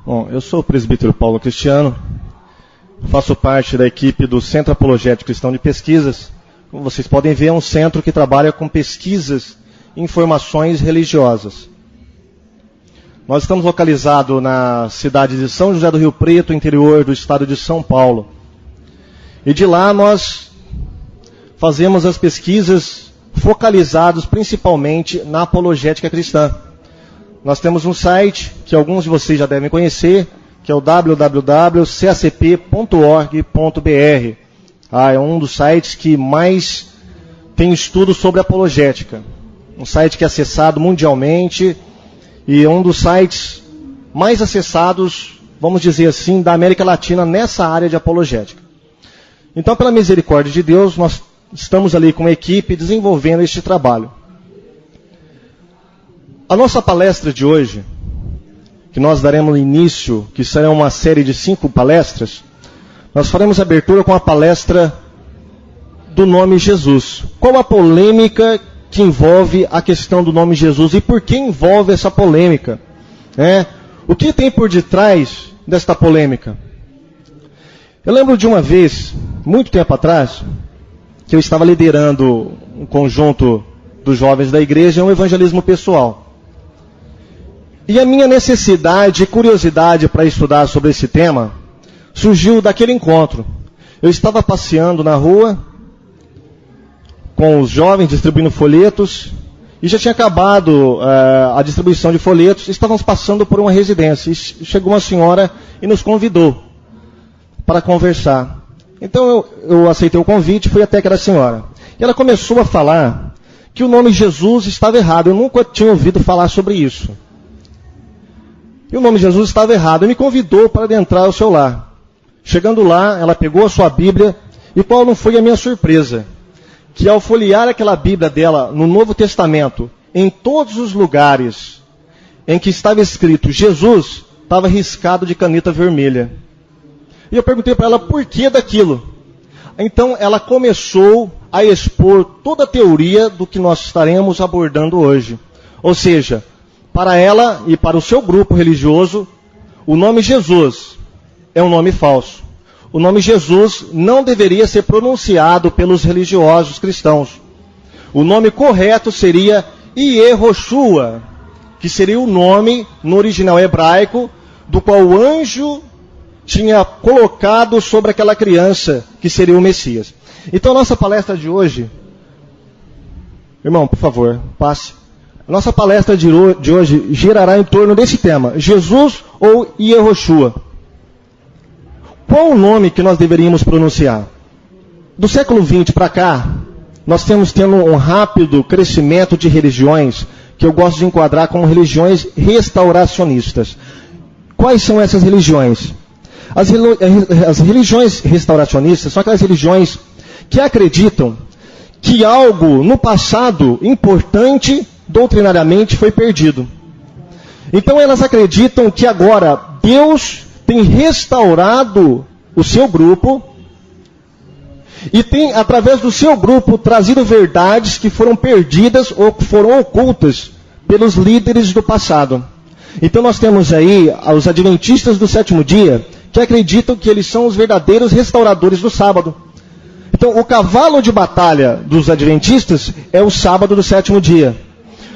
Bom, eu sou o presbítero Paulo Cristiano, faço parte da equipe do Centro Apologético Cristão de Pesquisas. Como vocês podem ver, é um centro que trabalha com pesquisas e informações religiosas. Nós estamos localizados na cidade de São José do Rio Preto, interior do estado de São Paulo. E de lá nós fazemos as pesquisas focalizadas principalmente na apologética cristã. Nós temos um site que alguns de vocês já devem conhecer, que é o www.cacp.org.br. É um dos sites que mais tem estudo sobre apologética. Um site que é acessado mundialmente e é um dos sites mais acessados, vamos dizer assim, da América Latina nessa área de apologética. Então, pela misericórdia de Deus, nós estamos ali com a equipe desenvolvendo este trabalho. A nossa palestra de hoje, que nós daremos início, que será uma série de 5 palestras, nós faremos abertura com a palestra do nome Jesus. Qual a polêmica que envolve a questão do nome Jesus e por que envolve essa polêmica? O que tem por detrás desta polêmica? Eu lembro de uma vez, muito tempo atrás, que eu estava liderando um conjunto dos jovens da igreja, um evangelismo pessoal. E a minha necessidade e curiosidade para estudar sobre esse tema surgiu daquele encontro. Eu estava passeando na rua com os jovens, distribuindo folhetos, e já tinha acabado a distribuição de folhetos. Estávamos passando por uma residência, e chegou uma senhora e nos convidou para conversar. Então eu aceitei o convite e fui até aquela senhora. E ela começou a falar que o nome Jesus estava errado. Eu nunca tinha ouvido falar sobre isso. E o nome Jesus estava errado. E me convidou para adentrar o seu lar. Chegando lá, ela pegou a sua Bíblia, e qual não foi a minha surpresa? Que ao folhear aquela Bíblia dela no Novo Testamento, em todos os lugares em que estava escrito Jesus, estava riscado de caneta vermelha. E eu perguntei para ela por que daquilo. Então ela começou a expor toda a teoria do que nós estaremos abordando hoje. Ou seja, para ela e para o seu grupo religioso, o nome Jesus é um nome falso. O nome Jesus não deveria ser pronunciado pelos religiosos cristãos. O nome correto seria Yehoshua, que seria o nome no original hebraico do qual o anjo tinha colocado sobre aquela criança que seria o Messias. Então a nossa palestra de hoje, irmão, por favor, passe. A nossa palestra de hoje girará em torno desse tema, Jesus ou Yehoshua. Qual o nome que nós deveríamos pronunciar? Do século XX para cá, nós temos tendo um rápido crescimento de religiões que eu gosto de enquadrar como religiões restauracionistas. Quais são essas religiões? As religiões restauracionistas são aquelas religiões que acreditam que algo no passado importante doutrinariamente foi perdido. Então elas acreditam que agora Deus tem restaurado o seu grupo e tem, através do seu grupo, trazido verdades que foram perdidas ou que foram ocultas pelos líderes do passado. Então nós temos aí os adventistas do sétimo dia, que acreditam que eles são os verdadeiros restauradores do sábado. Então o cavalo de batalha dos adventistas é o sábado do sétimo dia.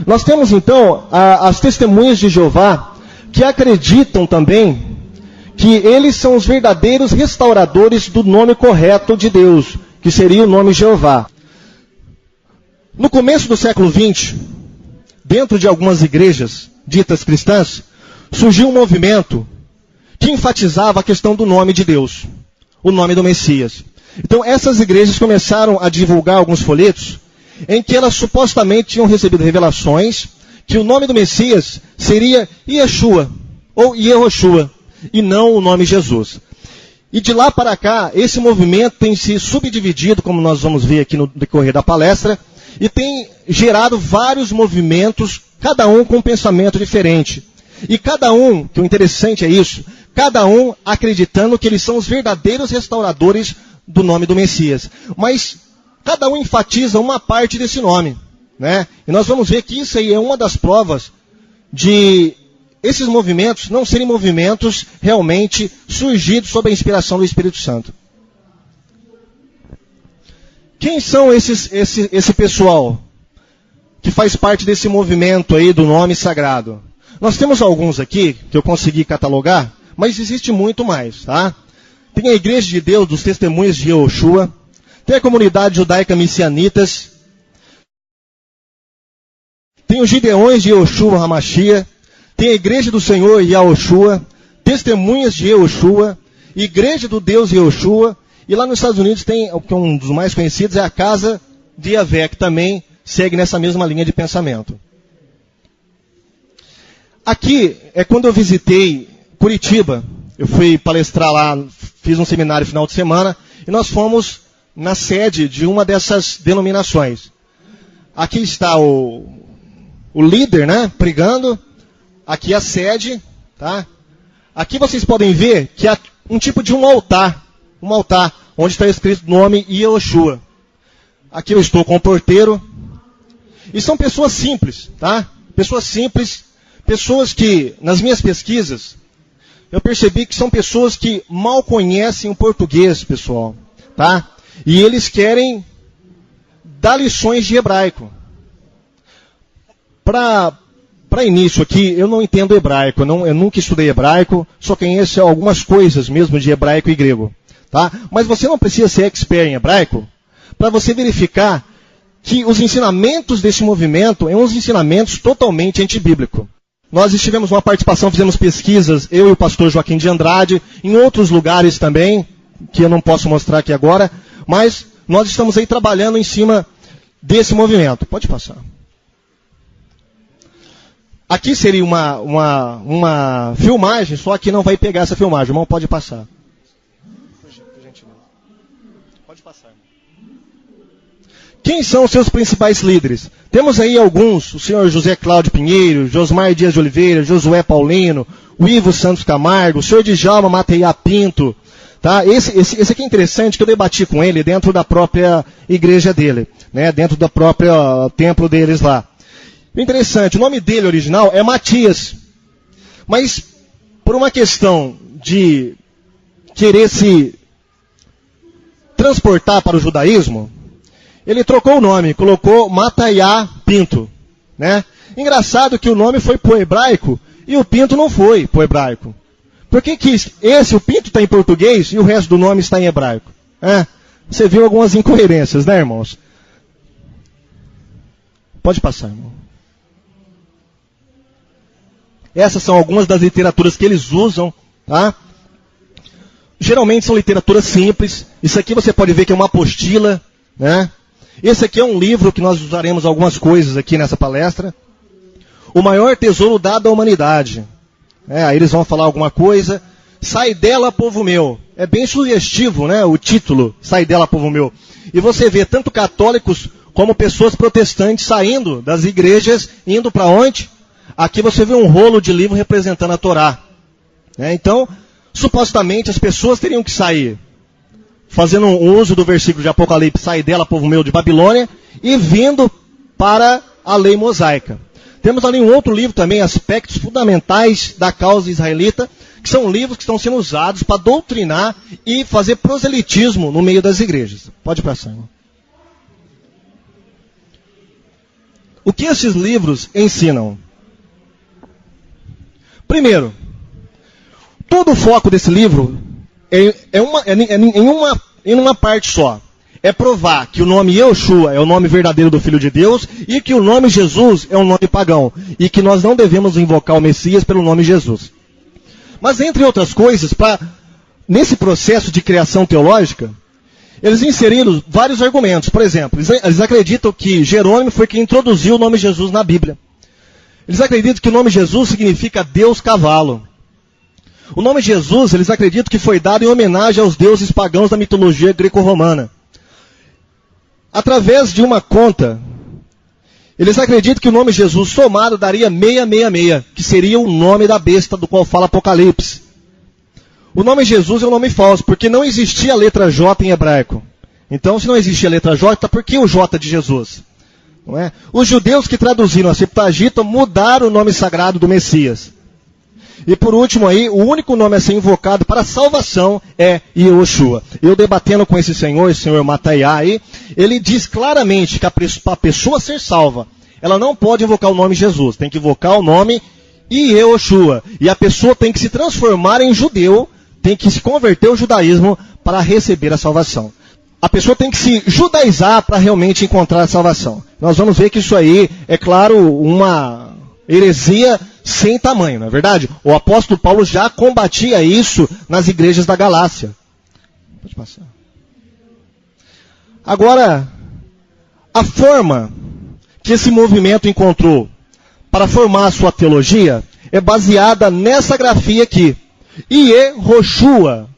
Nós temos então as testemunhas de Jeová, que acreditam também que eles são os verdadeiros restauradores do nome correto de Deus, que seria o nome Jeová. No começo do século XX, dentro de algumas igrejas ditas cristãs, surgiu um movimento que enfatizava a questão do nome de Deus, o nome do Messias. Então essas igrejas começaram a divulgar alguns folhetos em que elas supostamente tinham recebido revelações que o nome do Messias seria Yeshua ou Yehoshua, e não o nome Jesus. E de lá para cá, esse movimento tem se subdividido, como nós vamos ver aqui no decorrer da palestra, e tem gerado vários movimentos, cada um com um pensamento diferente. E cada um, que o interessante é isso, cada um acreditando que eles são os verdadeiros restauradores do nome do Messias. Mas cada um enfatiza uma parte desse nome, né? E nós vamos ver que isso aí é uma das provas de esses movimentos não serem movimentos realmente surgidos sob a inspiração do Espírito Santo. Quem são esse pessoal que faz parte desse movimento aí do nome sagrado? Nós temos alguns aqui que eu consegui catalogar, mas existe muito mais, tá? Tem a Igreja de Deus dos Testemunhos de Yehoshua, tem a Comunidade Judaica Missianitas, tem os Gideões de Yehoshua Hamashia, tem a Igreja do Senhor Yahushua, Testemunhas de Yehoshua, Igreja do Deus Yehoshua, e lá nos Estados Unidos tem, que é um dos mais conhecidos, é a Casa de Yahvé, que também segue nessa mesma linha de pensamento. Aqui é quando eu visitei Curitiba, eu fui palestrar lá, fiz um seminário final de semana, e nós fomos na sede de uma dessas denominações. Aqui está o líder, né, pregando, aqui a sede, tá? Aqui vocês podem ver que há um tipo de um altar, onde está escrito o nome Yehoshua. Aqui eu estou com o porteiro, e são pessoas simples, tá? Pessoas simples, pessoas que, nas minhas pesquisas, eu percebi que são pessoas que mal conhecem o português, pessoal, tá? E eles querem dar lições de hebraico. Para início aqui, eu não entendo hebraico, eu nunca estudei hebraico, só conheço algumas coisas mesmo de hebraico e grego, tá? Mas você não precisa ser expert em hebraico para você verificar que os ensinamentos desse movimento são uns ensinamentos totalmente antibíblicos. Nós tivemos uma participação, fizemos pesquisas, eu e o pastor Joaquim de Andrade, em outros lugares também, que eu não posso mostrar aqui agora, mas nós estamos aí trabalhando em cima desse movimento. Pode passar. Aqui seria uma filmagem, só que não vai pegar essa filmagem. Irmão, pode passar. Por gentileza. Pode passar. Quem são os seus principais líderes? Temos aí alguns, o senhor José Cláudio Pinheiro, Josmar Dias de Oliveira, Josué Paulino, o Ivo Santos Camargo, o senhor Djalma Mateia Pinto. Tá? Esse aqui é interessante, que eu debati com ele dentro da própria igreja dele, né? Dentro do próprio templo deles lá. Interessante, o nome dele original é Matias. Mas, por uma questão de querer se transportar para o judaísmo, ele trocou o nome, colocou Mataiá Pinto, né? Engraçado que o nome foi para o hebraico e o Pinto não foi para o hebraico. Por que o Pinto está em português e o resto do nome está em hebraico? Você viu algumas incoerências, né, irmãos? Pode passar, irmão. Essas são algumas das literaturas que eles usam, tá? Geralmente são literaturas simples. Isso aqui você pode ver que é uma apostila, né? Esse aqui é um livro que nós usaremos algumas coisas aqui nessa palestra. O maior tesouro dado à humanidade. Aí eles vão falar alguma coisa. Sai dela, povo meu. É bem sugestivo, né? O título, Sai dela, povo meu. E você vê tanto católicos como pessoas protestantes saindo das igrejas, indo para onde? Aqui você vê um rolo de livro representando a Torá. Então, supostamente as pessoas teriam que sair fazendo um uso do versículo de Apocalipse, sai dela, povo meu, de Babilônia, e vindo para a lei mosaica. Temos ali um outro livro também, Aspectos Fundamentais da Causa Israelita, que são livros que estão sendo usados para doutrinar e fazer proselitismo no meio das igrejas. Pode passar, irmão. O que esses livros ensinam? Primeiro, todo o foco desse livro em uma parte só. É provar que o nome Yehoshua é o nome verdadeiro do Filho de Deus e que o nome Jesus é um nome pagão. E que nós não devemos invocar o Messias pelo nome Jesus. Mas, entre outras coisas, nesse processo de criação teológica, eles inseriram vários argumentos. Por exemplo, eles acreditam que Jerônimo foi quem introduziu o nome Jesus na Bíblia. Eles acreditam que o nome Jesus significa Deus cavalo. O nome Jesus, eles acreditam que foi dado em homenagem aos deuses pagãos da mitologia greco-romana. Através de uma conta, eles acreditam que o nome Jesus somado daria 666, que seria o nome da besta do qual fala Apocalipse. O nome Jesus é um nome falso, porque não existia a letra J em hebraico. Então, se não existia a letra J, por que o J de Jesus? Não é? Os judeus que traduziram a Septuaginta mudaram o nome sagrado do Messias. E por último aí, o único nome a ser invocado para salvação é Yehoshua. Eu debatendo com esse senhor Mataiá aí, ele diz claramente que a pessoa ser salva, ela não pode invocar o nome Jesus, tem que invocar o nome Yehoshua. E a pessoa tem que se transformar em judeu, tem que se converter ao judaísmo para receber a salvação. A pessoa tem que se judaizar para realmente encontrar a salvação. Nós vamos ver que isso aí é, claro, uma heresia sem tamanho, não é verdade? O apóstolo Paulo já combatia isso nas igrejas da Galácia. Pode passar. Agora, a forma que esse movimento encontrou para formar a sua teologia é baseada nessa grafia aqui. Yehoshua.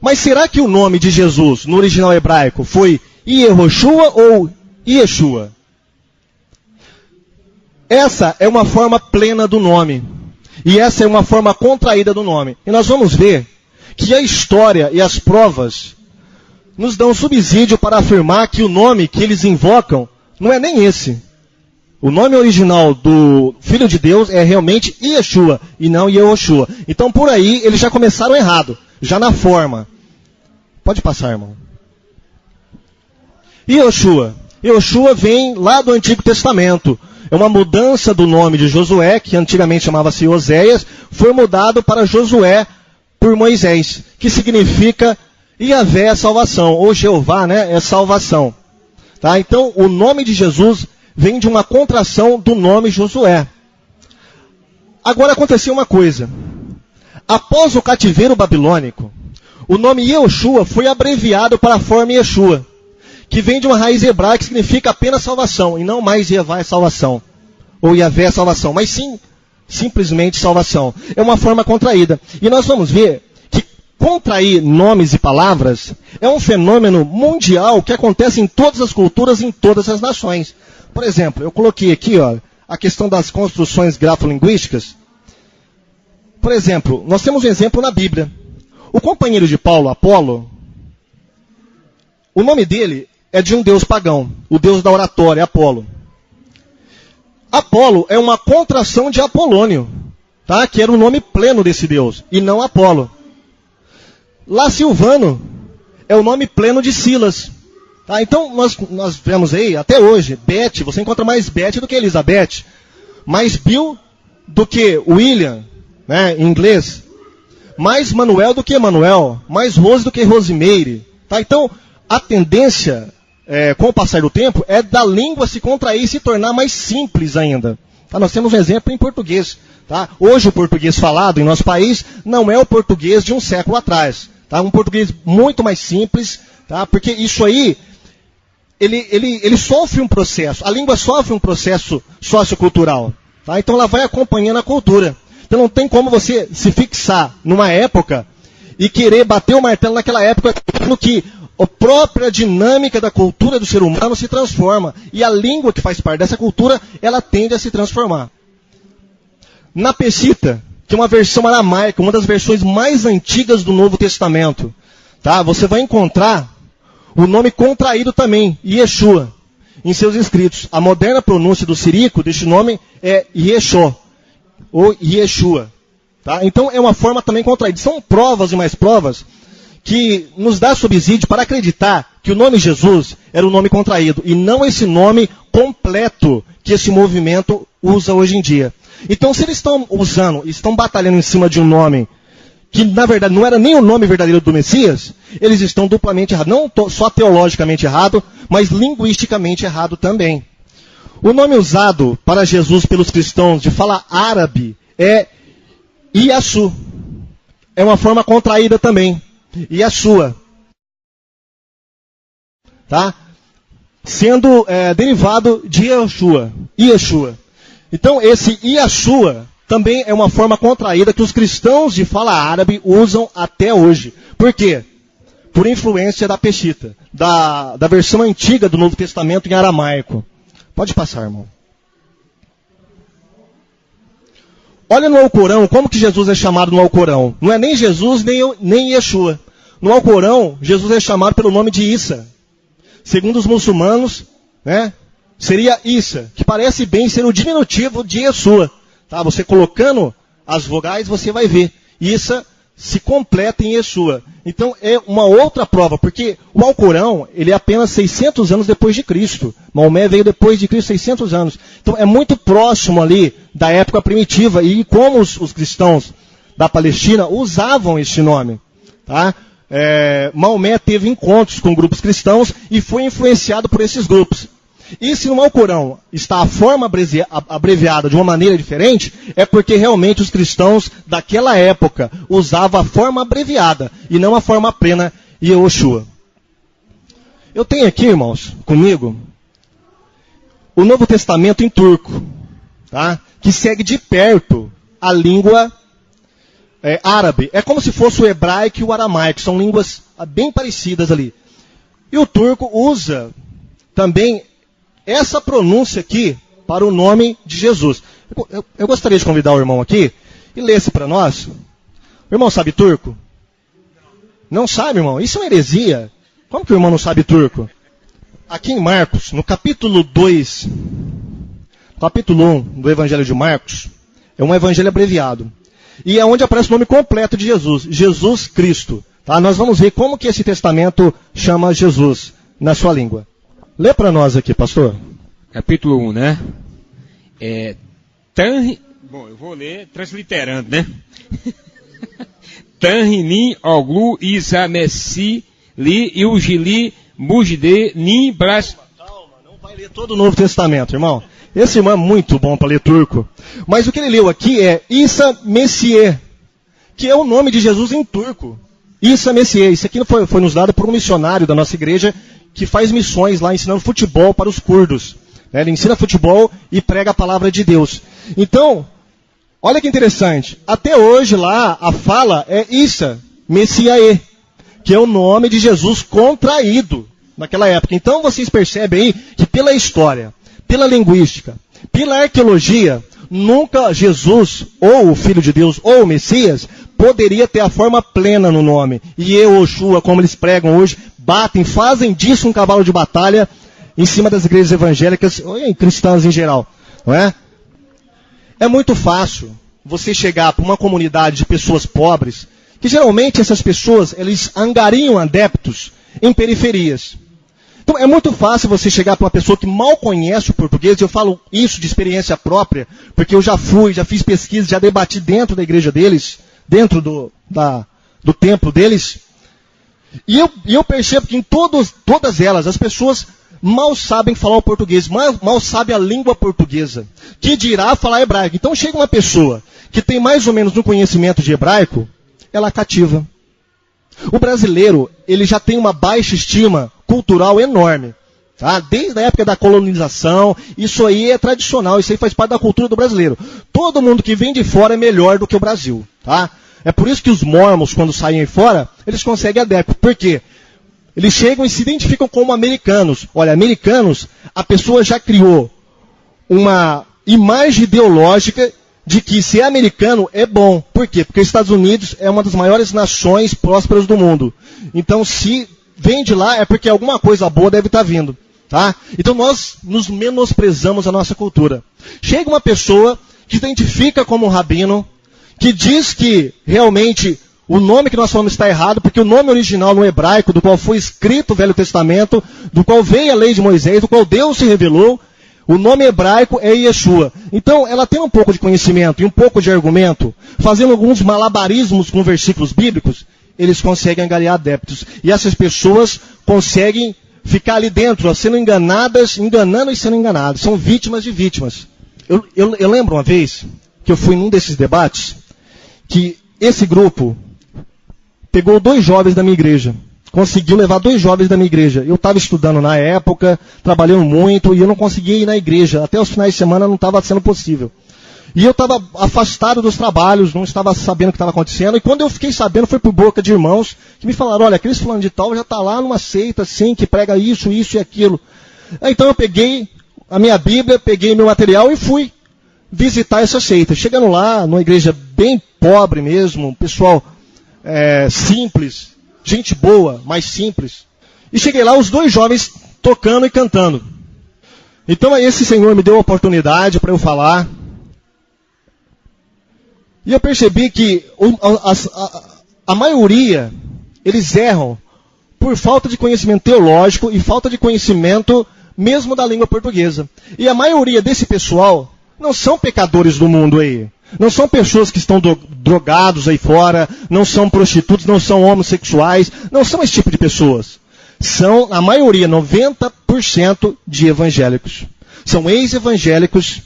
Mas será que o nome de Jesus, no original hebraico, foi Yehoshua ou Yeshua? Essa é uma forma plena do nome. E essa é uma forma contraída do nome. E nós vamos ver que a história e as provas nos dão subsídio para afirmar que o nome que eles invocam não é nem esse. O nome original do Filho de Deus é realmente Yeshua e não Yehoshua. Então por aí eles já começaram errado, já na forma. Pode passar, irmão. Yehoshua. Yehoshua vem lá do Antigo Testamento. É uma mudança do nome de Josué, que antigamente chamava-se Oséias, foi mudado para Josué por Moisés, que significa Yahvé é salvação, ou Jeová, né, é salvação. Tá? Então, o nome de Jesus vem de uma contração do nome Josué. Agora aconteceu uma coisa. Após o cativeiro babilônico, o nome Yehoshua foi abreviado para a forma Yeshua, que vem de uma raiz hebraica que significa apenas salvação, e não mais Yehvá é salvação, ou Yahvé é salvação, mas sim, simplesmente salvação. É uma forma contraída. E nós vamos ver que contrair nomes e palavras é um fenômeno mundial que acontece em todas as culturas, em todas as nações. Por exemplo, eu coloquei aqui a questão das construções grafolinguísticas. Por exemplo, nós temos um exemplo na Bíblia. O companheiro de Paulo, Apolo, o nome dele é de um deus pagão, o deus da oratória, Apolo. Apolo é uma contração de Apolônio, tá? Que era o nome pleno desse deus, e não Apolo. Lá Silvano é o nome pleno de Silas. Tá? Então nós vemos aí, até hoje, Beth, você encontra mais Beth do que Elizabeth, mais Bill do que William, né, em inglês, mais Manuel do que Emanuel, mais Rose do que Rosemary. Tá? Então, a tendência, com o passar do tempo, é da língua se contrair e se tornar mais simples ainda. Tá? Nós temos um exemplo em português. Tá? Hoje o português falado em nosso país não é o português de um século atrás. Tá? Um português muito mais simples, tá? Porque isso aí, ele sofre um processo, a língua sofre um processo sociocultural. Tá? Então ela vai acompanhando a cultura. Então não tem como você se fixar numa época e querer bater o martelo naquela época no que a própria dinâmica da cultura do ser humano se transforma. E a língua que faz parte dessa cultura, ela tende a se transformar. Na Peshitta, que é uma versão aramaica, uma das versões mais antigas do Novo Testamento, tá? Você vai encontrar o nome contraído também, Yeshua, em seus escritos. A moderna pronúncia do siríaco deste nome é Yeshua, ou Yeshua. Tá? Então é uma forma também contraída. São provas e mais provas que nos dá subsídio para acreditar que o nome Jesus era um nome contraído, e não esse nome completo que esse movimento usa hoje em dia. Então, se eles estão usando, estão batalhando em cima de um nome que, na verdade, não era nem o nome verdadeiro do Messias, eles estão duplamente errados. Não só teologicamente errado, mas linguisticamente errado também. O nome usado para Jesus pelos cristãos de fala árabe é Iasu. É uma forma contraída também. Yeshua. Tá? Sendo derivado de Yeshua. Então, esse Yeshua também é uma forma contraída que os cristãos de fala árabe usam até hoje. Por quê? Por influência da Peshitta, da versão antiga do Novo Testamento em aramaico. Pode passar, irmão. Olha no Alcorão, como que Jesus é chamado no Alcorão. Não é nem Jesus, nem Yeshua. No Alcorão, Jesus é chamado pelo nome de Issa. Segundo os muçulmanos, né, seria Issa, que parece bem ser o diminutivo de Yeshua. Tá? Você colocando as vogais, você vai ver. Isso se completa em Yeshua. Então é uma outra prova, porque o Alcorão, ele é apenas 600 anos depois de Cristo. Maomé veio depois de Cristo 600 anos. Então é muito próximo ali da época primitiva, e como os cristãos da Palestina usavam este nome. Tá? Maomé teve encontros com grupos cristãos e foi influenciado por esses grupos. E se no Alcorão está a forma abreviada de uma maneira diferente, é porque realmente os cristãos daquela época usavam a forma abreviada e não a forma plena Yehoshua. Eu tenho aqui, irmãos, comigo, o Novo Testamento em turco, tá? Que segue de perto a língua árabe. É como se fosse o hebraico e o aramaico, são línguas bem parecidas ali. E o turco usa também essa pronúncia aqui para o nome de Jesus. Eu gostaria de convidar o irmão aqui e lesse para nós. O irmão sabe turco? Não sabe, irmão? Isso é uma heresia. Como que o irmão não sabe turco? Aqui em Marcos, no capítulo 2, capítulo 1 do Evangelho de Marcos, é um evangelho abreviado. E é onde aparece o nome completo de Jesus, Jesus Cristo. Tá? Nós vamos ver como que esse testamento chama Jesus na sua língua. Lê para nós aqui, pastor. Capítulo 1, né? Bom, eu vou ler transliterando, né? Tanrini oglu isamesi li iugili mujde ni bras. Calma, não vai ler todo o Novo Testamento, irmão. Esse irmão é muito bom para ler turco. Mas o que ele leu aqui é Isa Messier, que é o nome de Jesus em turco. Isa Messier. Isso aqui foi nos dado por um missionário da nossa igreja que faz missões lá ensinando futebol para os curdos. Ele ensina futebol e prega a palavra de Deus. Então, olha que interessante. Até hoje lá a fala é Isa Messiae, que é o nome de Jesus contraído naquela época. Então vocês percebem aí que pela história, pela linguística, pela arqueologia, nunca Jesus, ou o Filho de Deus, ou o Messias, poderia ter a forma plena no nome. E Yehoshua, como eles pregam hoje, fazem disso um cavalo de batalha em cima das igrejas evangélicas e cristãs em geral. Não é? É muito fácil você chegar para uma comunidade de pessoas pobres, que geralmente essas pessoas, eles angariam adeptos em periferias. Então é muito fácil você chegar para uma pessoa que mal conhece o português, eu falo isso de experiência própria, porque eu já fiz pesquisa, já debati dentro da igreja deles, dentro do templo deles, e eu percebo que em todas elas, as pessoas mal sabem falar o português, mal sabem a língua portuguesa, que dirá falar hebraico. Então chega uma pessoa que tem mais ou menos um conhecimento de hebraico, ela cativa. O brasileiro, ele já tem uma baixa estima cultural enorme. Tá? Desde a época da colonização, isso aí é tradicional, isso aí faz parte da cultura do brasileiro. Todo mundo que vem de fora é melhor do que o Brasil. Tá? É por isso que os mormons, quando saem fora, eles conseguem adeptos. Por quê? Eles chegam e se identificam como americanos. Olha, americanos, a pessoa já criou uma imagem ideológica de que ser americano é bom. Por quê? Porque os Estados Unidos é uma das maiores nações prósperas do mundo. Então, se vem de lá, é porque alguma coisa boa deve estar vindo. Tá? Então, nós nos menosprezamos a nossa cultura. Chega uma pessoa que se identifica como um rabino, que diz que realmente o nome que nós falamos está errado, porque o nome original no hebraico, do qual foi escrito o Velho Testamento, do qual veio a lei de Moisés, do qual Deus se revelou, o nome hebraico é Yeshua. Então, ela tem um pouco de conhecimento e um pouco de argumento, fazendo alguns malabarismos com versículos bíblicos, eles conseguem angariar adeptos. E essas pessoas conseguem ficar ali dentro, sendo enganadas, enganando e sendo enganadas. São vítimas de vítimas. Eu lembro uma vez que eu fui num desses debates, que esse grupo pegou 2 jovens da minha igreja. Conseguiu levar 2 jovens da minha igreja. Eu estava estudando na época, trabalhando muito, e eu não conseguia ir na igreja. Até os finais de semana não estava sendo possível. E eu estava afastado dos trabalhos, não estava sabendo o que estava acontecendo. E quando eu fiquei sabendo, foi por boca de irmãos que me falaram, olha, aquele fulano de tal já está lá numa seita assim, que prega isso, isso e aquilo. Então eu peguei a minha Bíblia, peguei meu material e fui visitar essa seita. Chegando lá, numa igreja bem pobre mesmo, pessoal simples, gente boa, mas simples. E cheguei lá, os 2 jovens tocando e cantando. Então esse senhor me deu a oportunidade para eu falar. E eu percebi que a maioria, eles erram por falta de conhecimento teológico e falta de conhecimento mesmo da língua portuguesa. E a maioria desse pessoal não são pecadores do mundo aí. Não são pessoas que estão drogados aí fora, não são prostitutos, não são homossexuais, não são esse tipo de pessoas. São, a maioria, 90% de evangélicos. São ex-evangélicos,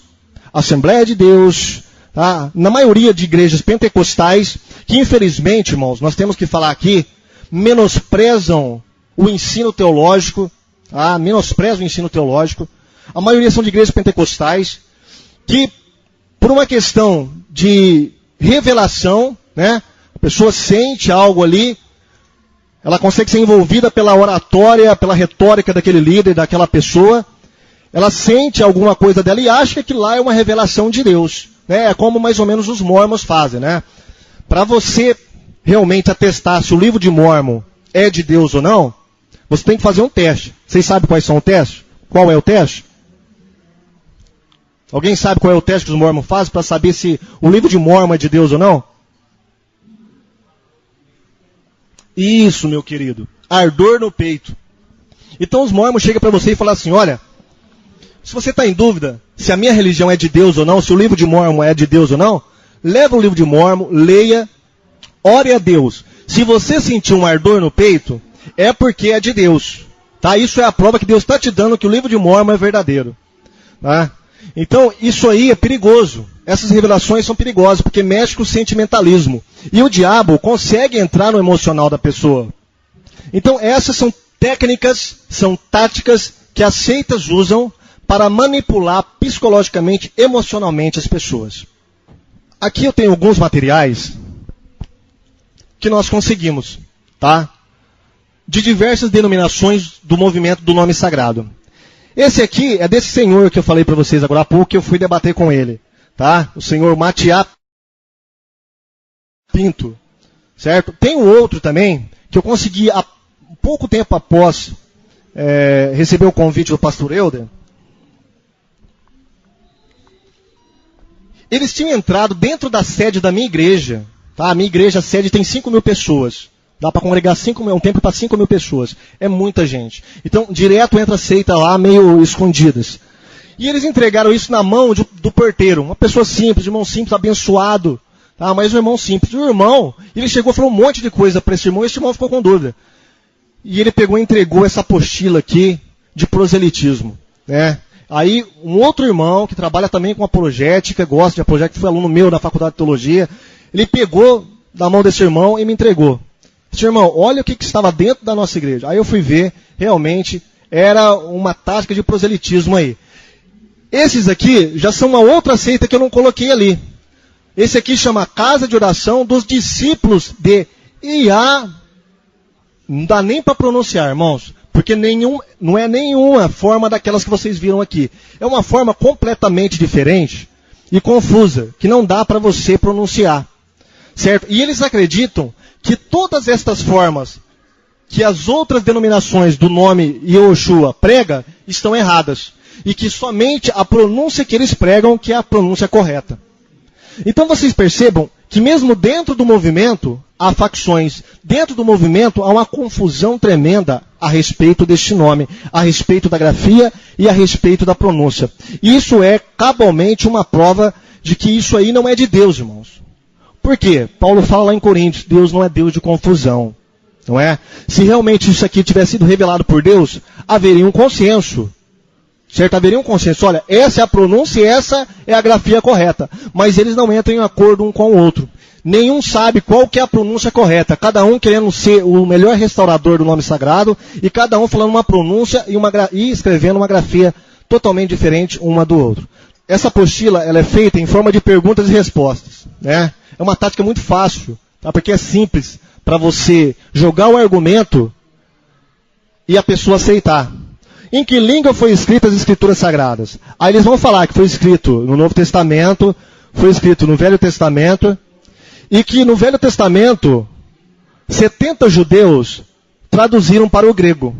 Assembleia de Deus, tá? Na maioria de igrejas pentecostais, que infelizmente, irmãos, nós temos que falar aqui, menosprezam o ensino teológico, tá? Menosprezam o ensino teológico. A maioria são de igrejas pentecostais, que por uma questão de revelação, né? A pessoa sente algo ali, ela consegue ser envolvida pela oratória, pela retórica daquele líder, daquela pessoa, ela sente alguma coisa dela e acha que lá é uma revelação de Deus, né? É como mais ou menos os mormons fazem, né? Para você realmente atestar se o livro de Mormon é de Deus ou não, você tem que fazer um teste. Vocês sabem quais são os testes? Qual é o teste? Alguém sabe qual é o teste que os mormons fazem para saber se o livro de Mormon é de Deus ou não? Isso, meu querido. Ardor no peito. Então os mormons chegam para você e falam assim, olha, se você está em dúvida se a minha religião é de Deus ou não, se o livro de Mormon é de Deus ou não, leva o livro de Mormon, leia, ore a Deus. Se você sentir um ardor no peito, é porque é de Deus. Tá? Isso é a prova que Deus está te dando que o livro de Mormon é verdadeiro. Tá? Então, isso aí é perigoso. Essas revelações são perigosas, porque mexe com o sentimentalismo. E o diabo consegue entrar no emocional da pessoa. Então, essas são técnicas, são táticas que as seitas usam para manipular psicologicamente, emocionalmente as pessoas. Aqui eu tenho alguns materiais que nós conseguimos, tá? De diversas denominações do movimento do nome sagrado. Esse aqui é desse senhor que eu falei para vocês agora há pouco, que eu fui debater com ele, tá? O senhor Matiá Pinto, certo? Tem um outro também, que eu consegui há pouco tempo após receber o convite do pastor Helder. Eles tinham entrado dentro da sede da minha igreja, tá? A minha igreja, a sede tem 5.000 pessoas. Dá para congregar um templo para 5.000 pessoas. É muita gente. Então, direto entra a seita lá, meio escondidas. E eles entregaram isso na mão do porteiro. Uma pessoa simples, irmão simples, abençoado. Tá? Mas um irmão simples. O irmão, ele chegou e falou um monte de coisa para esse irmão, e esse irmão ficou com dúvida. E ele pegou e entregou essa apostila aqui de proselitismo. Né? Aí, um outro irmão, que trabalha também com apologética, gosta de apologética, foi aluno meu da faculdade de teologia, ele pegou da mão desse irmão e me entregou. Disse, irmão, olha o que estava dentro da nossa igreja. Aí eu fui ver, realmente, era uma tática de proselitismo aí. Esses aqui já são uma outra seita que eu não coloquei ali. Esse aqui chama Casa de Oração dos Discípulos de Ia. Não dá nem para pronunciar, irmãos. Porque não é nenhuma forma daquelas que vocês viram aqui. É uma forma completamente diferente e confusa, que não dá para você pronunciar. Certo? E eles acreditam que todas estas formas que as outras denominações do nome Yehoshua prega estão erradas. E que somente a pronúncia que eles pregam que é a pronúncia correta. Então vocês percebam que mesmo dentro do movimento há facções. Dentro do movimento há uma confusão tremenda a respeito deste nome, a respeito da grafia e a respeito da pronúncia. Isso é cabalmente uma prova de que isso aí não é de Deus, irmãos. Por quê? Paulo fala lá em Coríntios, Deus não é Deus de confusão. Não é? Se realmente isso aqui tivesse sido revelado por Deus, haveria um consenso. Certo? Haveria um consenso. Olha, essa é a pronúncia e essa é a grafia correta. Mas eles não entram em acordo um com o outro. Nenhum sabe qual que é a pronúncia correta. Cada um querendo ser o melhor restaurador do nome sagrado. E cada um falando uma pronúncia e escrevendo uma grafia totalmente diferente uma do outro. Essa apostila ela é feita em forma de perguntas e respostas. Né? É uma tática muito fácil. Tá? Porque é simples para você jogar o argumento e a pessoa aceitar. Em que língua foi escrita as Escrituras Sagradas? Aí eles vão falar que foi escrito no Novo Testamento, foi escrito no Velho Testamento, e que no Velho Testamento, 70 judeus traduziram para o grego.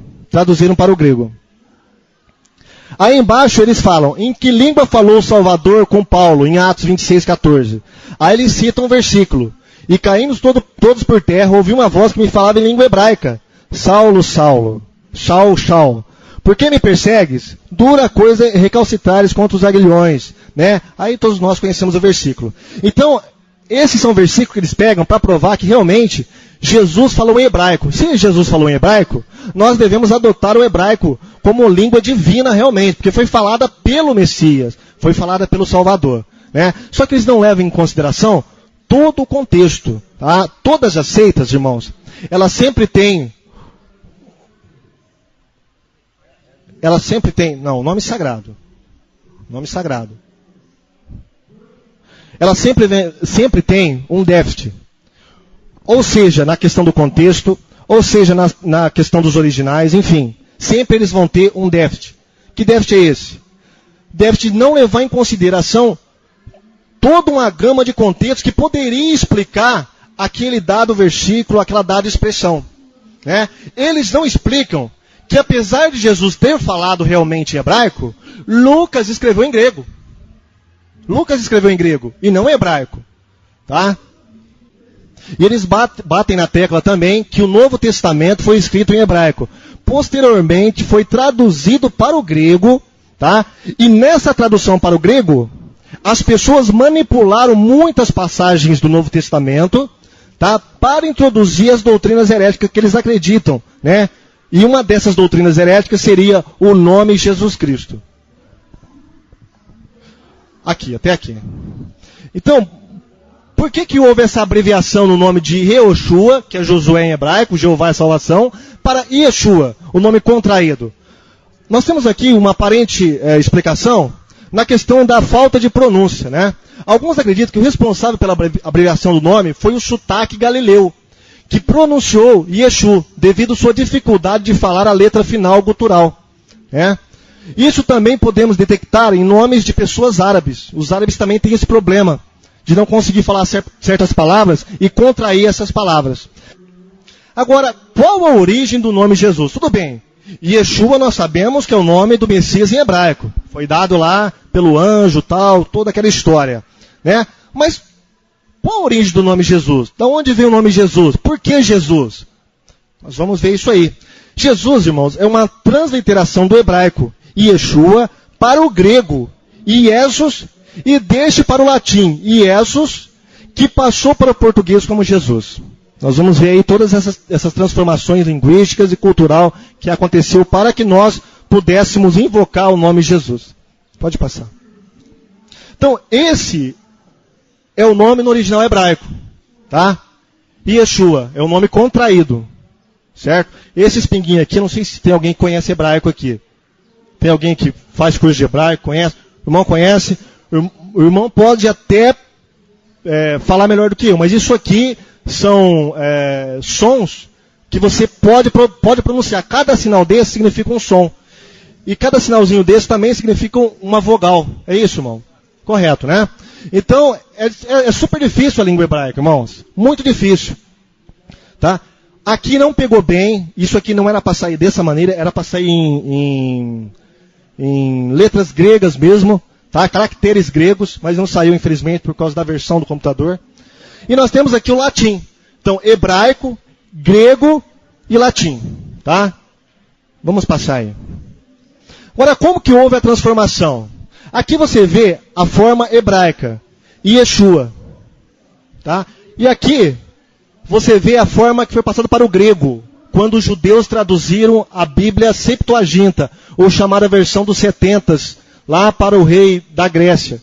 Aí embaixo eles falam, em que língua falou o Salvador com Paulo, em Atos 26:14. Aí eles citam um versículo. E caindo todos por terra, ouvi uma voz que me falava em língua hebraica. Saulo, Saulo, Shaul, Shaul, por que me persegues? Dura coisa recalcitrares contra os aguilhões, né? Aí todos nós conhecemos o versículo. Então, esses são versículos que eles pegam para provar que realmente Jesus falou em hebraico. Se Jesus falou em hebraico, nós devemos adotar o hebraico como língua divina realmente, porque foi falada pelo Messias, foi falada pelo Salvador, né? Só que eles não levam em consideração todo o contexto, tá? Todas as seitas, irmãos, elas sempre têm, nome sagrado. Nome sagrado. Ela sempre tem um déficit. Ou seja, na questão do contexto, ou seja, na questão dos originais, enfim. Sempre eles vão ter um déficit. Que déficit é esse? Déficit de não levar em consideração toda uma gama de contextos que poderia explicar aquele dado versículo, aquela dada expressão, né? Eles não explicam que apesar de Jesus ter falado realmente em hebraico, Lucas escreveu em grego. Lucas escreveu em grego e não em hebraico, tá? E eles batem na tecla também que o Novo Testamento foi escrito em hebraico. Posteriormente foi traduzido para o grego, tá? E nessa tradução para o grego, as pessoas manipularam muitas passagens do Novo Testamento, tá? Para introduzir as doutrinas heréticas que eles acreditam, né? E uma dessas doutrinas heréticas seria o nome Jesus Cristo. Aqui, até aqui. Então, por que houve essa abreviação no nome de Yehoshua, que é Josué em hebraico, Jeová é salvação, para Yeshua, o nome contraído? Nós temos aqui uma aparente explicação na questão da falta de pronúncia, né? Alguns acreditam que o responsável pela abreviação do nome foi o sotaque galileu, que pronunciou Yeshu, devido à sua dificuldade de falar a letra final gutural, né? Isso também podemos detectar em nomes de pessoas árabes. Os árabes também têm esse problema de não conseguir falar certas palavras e contrair essas palavras. Agora, qual a origem do nome Jesus? Tudo bem, Yeshua nós sabemos que é o nome do Messias em hebraico. Foi dado lá pelo anjo, tal, toda aquela história, né? Mas qual a origem do nome Jesus? Da onde vem o nome Jesus? Por que Jesus? Nós vamos ver isso aí. Jesus, irmãos, é uma transliteração do hebraico, Yeshua, para o grego, Iesus, e deste para o latim, Iesus, que passou para o português como Jesus. Nós vamos ver aí todas essas transformações linguísticas e cultural que aconteceu para que nós pudéssemos invocar o nome Jesus. Pode passar. Então, esse é o nome no original hebraico, tá? Yeshua é o nome contraído, certo? Esse espinguinho aqui, não sei se tem alguém que conhece hebraico aqui. Tem alguém que faz curso de hebraico, conhece? O irmão conhece? O irmão pode até falar melhor do que eu, mas isso aqui são sons que você pode pronunciar. Cada sinal desse significa um som. E cada sinalzinho desse também significa uma vogal. É isso, irmão? Correto, né? Então, é super difícil a língua hebraica, irmãos. Muito difícil. Tá? Aqui não pegou bem. Isso aqui não era para sair dessa maneira. Era para sair em letras gregas mesmo. Tá? Caracteres gregos. Mas não saiu, infelizmente, por causa da versão do computador. E nós temos aqui o latim. Então, hebraico, grego e latim. Tá? Vamos passar aí. Agora, como que houve a transformação? Aqui você vê a forma hebraica, Yeshua. Tá? E aqui você vê a forma que foi passada para o grego, quando os judeus traduziram a Bíblia Septuaginta, ou chamada versão dos 70, lá para o rei da Grécia.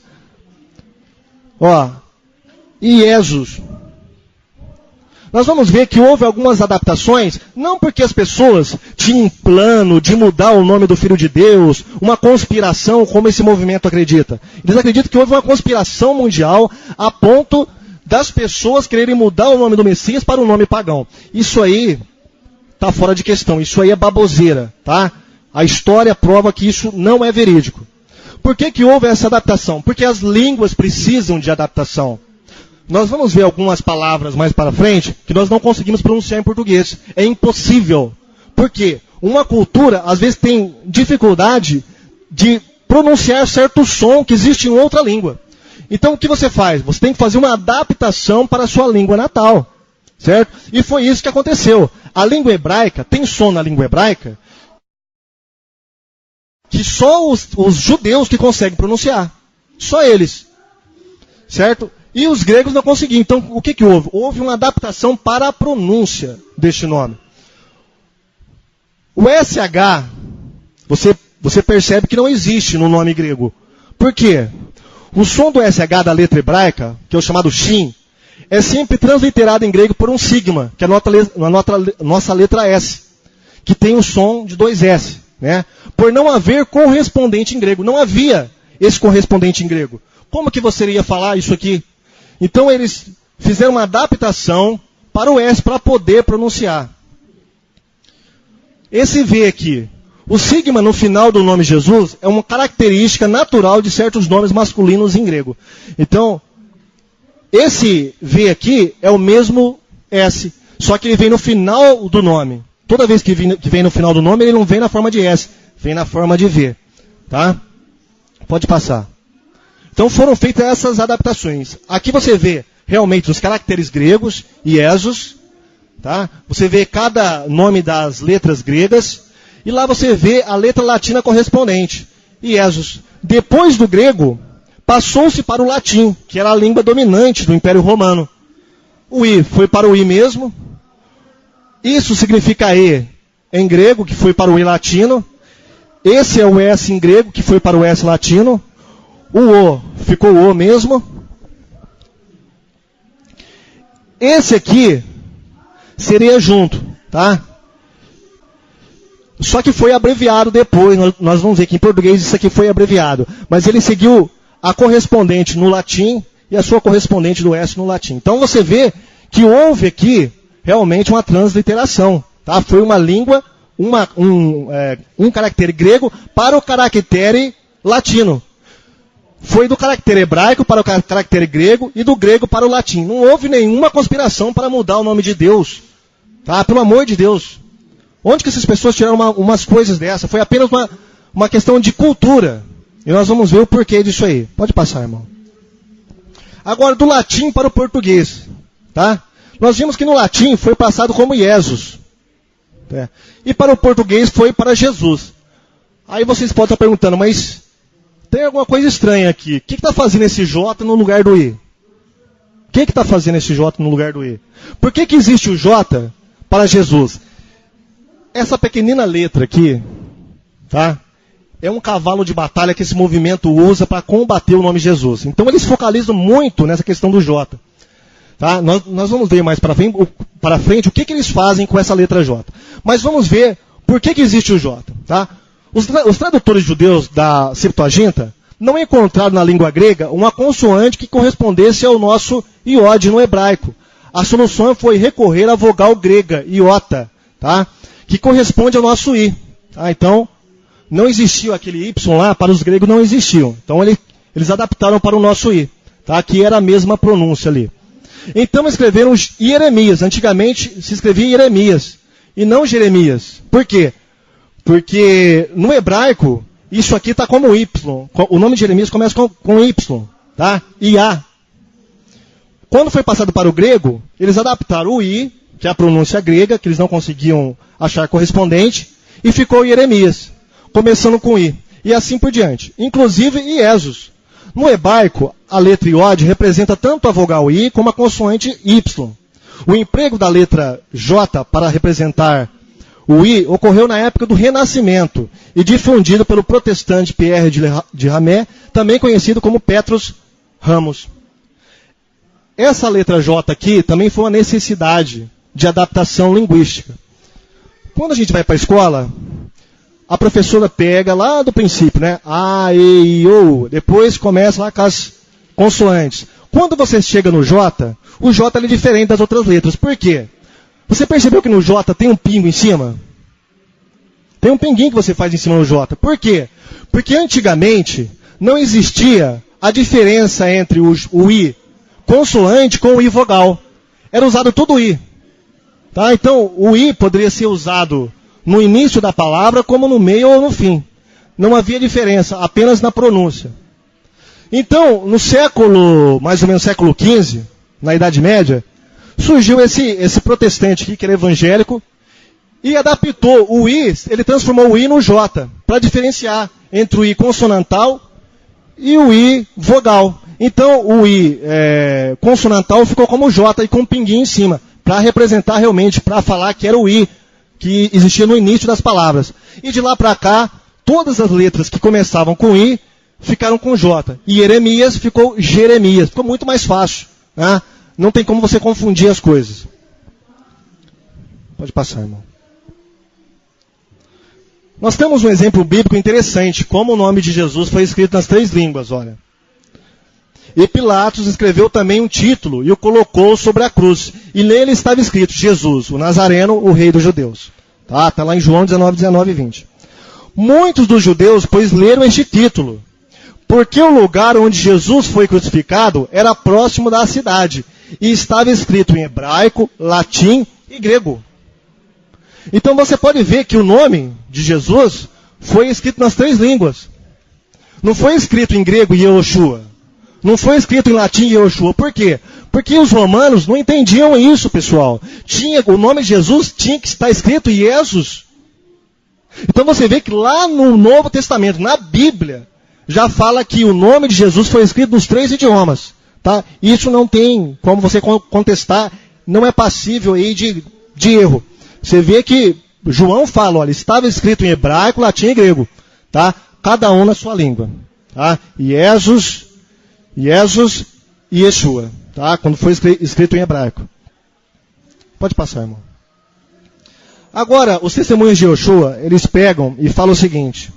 Ó, Iesus. Nós vamos ver que houve algumas adaptações, não porque as pessoas tinham plano de mudar o nome do Filho de Deus, uma conspiração como esse movimento acredita. Eles acreditam que houve uma conspiração mundial a ponto das pessoas quererem mudar o nome do Messias para um nome pagão. Isso aí está fora de questão, isso aí é baboseira, tá? A história prova que isso não é verídico. Por que houve essa adaptação? Porque as línguas precisam de adaptação. Nós vamos ver algumas palavras mais para frente que nós não conseguimos pronunciar em português. É impossível. Por quê? Uma cultura, às vezes, tem dificuldade de pronunciar certo som que existe em outra língua. Então o que você faz? Você tem que fazer uma adaptação para a sua língua natal. Certo? E foi isso que aconteceu. A língua hebraica, tem som na língua hebraica que só os judeus que conseguem pronunciar. Só eles. Certo? E os gregos não conseguiam. Então, o que houve? Houve uma adaptação para a pronúncia deste nome. O SH, você percebe que não existe no nome grego. Por quê? O som do SH da letra hebraica, que é o chamado Shin, é sempre transliterado em grego por um sigma, que é a nossa letra S, que tem o som de 2 S. Né? Por não haver correspondente em grego. Não havia esse correspondente em grego. Como que você iria falar isso aqui? Então eles fizeram uma adaptação para o S para poder pronunciar. Esse V aqui, o sigma no final do nome Jesus é uma característica natural de certos nomes masculinos em grego. Então, esse V aqui é o mesmo S, só que ele vem no final do nome. Toda vez que vem no final do nome, ele não vem na forma de S, vem na forma de V. Tá? Pode passar. Então foram feitas essas adaptações. Aqui você vê realmente os caracteres gregos, Iesus. Tá? Você vê cada nome das letras gregas. E lá você vê a letra latina correspondente, Iesus. Depois do grego, passou-se para o latim, que era a língua dominante do Império Romano. O I foi para o I mesmo. Isso significa E em grego, que foi para o I latino. Esse é o S em grego, que foi para o S latino. O O ficou o O mesmo. Esse aqui seria junto, tá? Só que foi abreviado depois. Nós vamos ver que em português isso aqui foi abreviado. Mas ele seguiu a correspondente no latim e a sua correspondente do S no latim. Então você vê que houve aqui realmente uma transliteração. Tá? Foi uma língua, um caractere grego para o caractere latino. Foi do caractere hebraico para o caractere grego e do grego para o latim. Não houve nenhuma conspiração para mudar o nome de Deus. Tá? Pelo amor de Deus. Onde que essas pessoas tiraram umas coisas dessa? Foi apenas uma questão de cultura. E nós vamos ver o porquê disso aí. Pode passar, irmão. Agora, do latim para o português. Tá? Nós vimos que no latim foi passado como Jesus. Né? E para o português foi para Jesus. Aí vocês podem estar perguntando, mas tem alguma coisa estranha aqui. O que está fazendo esse J no lugar do I? O que está fazendo esse J no lugar do I? Por que existe o J para Jesus? Essa pequenina letra aqui, tá? É um cavalo de batalha que esse movimento usa para combater o nome Jesus. Então eles focalizam muito nessa questão do J. Tá? Nós vamos ver mais para frente o que eles fazem com essa letra J. Mas vamos ver por que existe o J. Tá? Os tradutores judeus da Septuaginta não encontraram na língua grega uma consoante que correspondesse ao nosso iode no hebraico. A solução foi recorrer à vogal grega, iota, tá? Que corresponde ao nosso I. Tá? Então, não existiu aquele Y lá, para os gregos não existiam. Então, eles adaptaram para o nosso I, tá? Que era a mesma pronúncia ali. Então, escreveram Jeremias. Antigamente, se escrevia Jeremias, e não Jeremias. Por quê? Porque no hebraico, isso aqui está como Y. O nome de Jeremias começa com Y, tá? IA. Quando foi passado para o grego, eles adaptaram o I, que é a pronúncia grega, que eles não conseguiam achar correspondente, e ficou Jeremias, começando com I. E assim por diante. Inclusive Iesus. No hebraico, a letra iode representa tanto a vogal I como a consoante Y. O emprego da letra J para representar o I ocorreu na época do Renascimento e difundido pelo protestante Pierre de Ramé, também conhecido como Petrus Ramos. Essa letra J aqui também foi uma necessidade de adaptação linguística. Quando a gente vai para a escola, a professora pega lá do princípio, né? A, E, I, O. Depois começa lá com as consoantes. Quando você chega no J, o J é diferente das outras letras. Por quê? Você percebeu que no J tem um pingo em cima? Tem um pinguinho que você faz em cima do J. Por quê? Porque antigamente não existia a diferença entre o I consoante com o I vogal. Era usado tudo I. Tá? Então, o I poderia ser usado no início da palavra como no meio ou no fim. Não havia diferença, apenas na pronúncia. Então, no século, mais ou menos século XV, na Idade Média, surgiu esse protestante aqui, que era evangélico, e adaptou o I, ele transformou o I no J, para diferenciar entre o I consonantal e o I vogal. Então, o I consonantal ficou como J e com um pinguinho em cima, para representar realmente, para falar que era o I, que existia no início das palavras. E de lá para cá, todas as letras que começavam com I, ficaram com J. E Jeremias ficou Jeremias. Ficou muito mais fácil. Né? Não tem como você confundir as coisas. Pode passar, irmão. Nós temos um exemplo bíblico interessante, como o nome de Jesus foi escrito nas 3 línguas, olha. E Pilatos escreveu também um título e o colocou sobre a cruz. E nele estava escrito, Jesus, o Nazareno, o rei dos judeus. Tá lá em João 19, 19 e 20. Muitos dos judeus, pois, leram este título, porque o lugar onde Jesus foi crucificado era próximo da cidade, e estava escrito em hebraico, latim e grego. Então você pode ver que o nome de Jesus foi escrito nas 3 línguas. Não foi escrito em grego Yehoshua. Não foi escrito em latim Yehoshua. Por quê? Porque os romanos não entendiam isso, pessoal. O nome de Jesus tinha que estar escrito Jesus. Então você vê que lá no Novo Testamento, na Bíblia, já fala que o nome de Jesus foi escrito nos 3 idiomas. Tá? Isso não tem como você contestar, não é passível aí de erro. Você vê que João fala, olha, estava escrito em hebraico, latim e grego. Tá? Cada um na sua língua. Tá? Jesus e Yeshua. Tá? Quando foi escrito em hebraico. Pode passar, irmão. Agora, os testemunhos de Yeshua, eles pegam e falam o seguinte.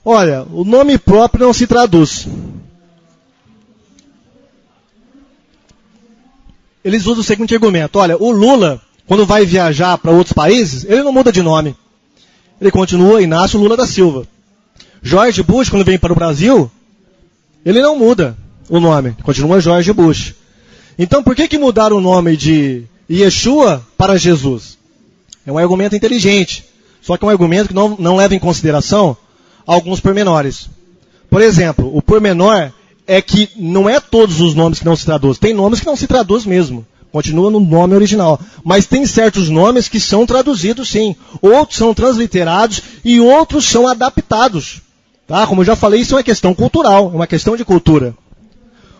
Olha, o nome próprio não se traduz. Eles usam o seguinte argumento. Olha, o Lula, quando vai viajar para outros países, ele não muda de nome. Ele continua Inácio Lula da Silva. George Bush, quando vem para o Brasil, ele não muda o nome. Continua George Bush. Então, por que mudaram o nome de Yeshua para Jesus? É um argumento inteligente. Só que é um argumento que não leva em consideração alguns pormenores. Por exemplo, o pormenor é que não é todos os nomes que não se traduzem. Tem nomes que não se traduzem mesmo. Continua no nome original. Mas tem certos nomes que são traduzidos sim. Outros são transliterados e outros são adaptados. Tá? Como eu já falei, isso é uma questão cultural. É uma questão de cultura.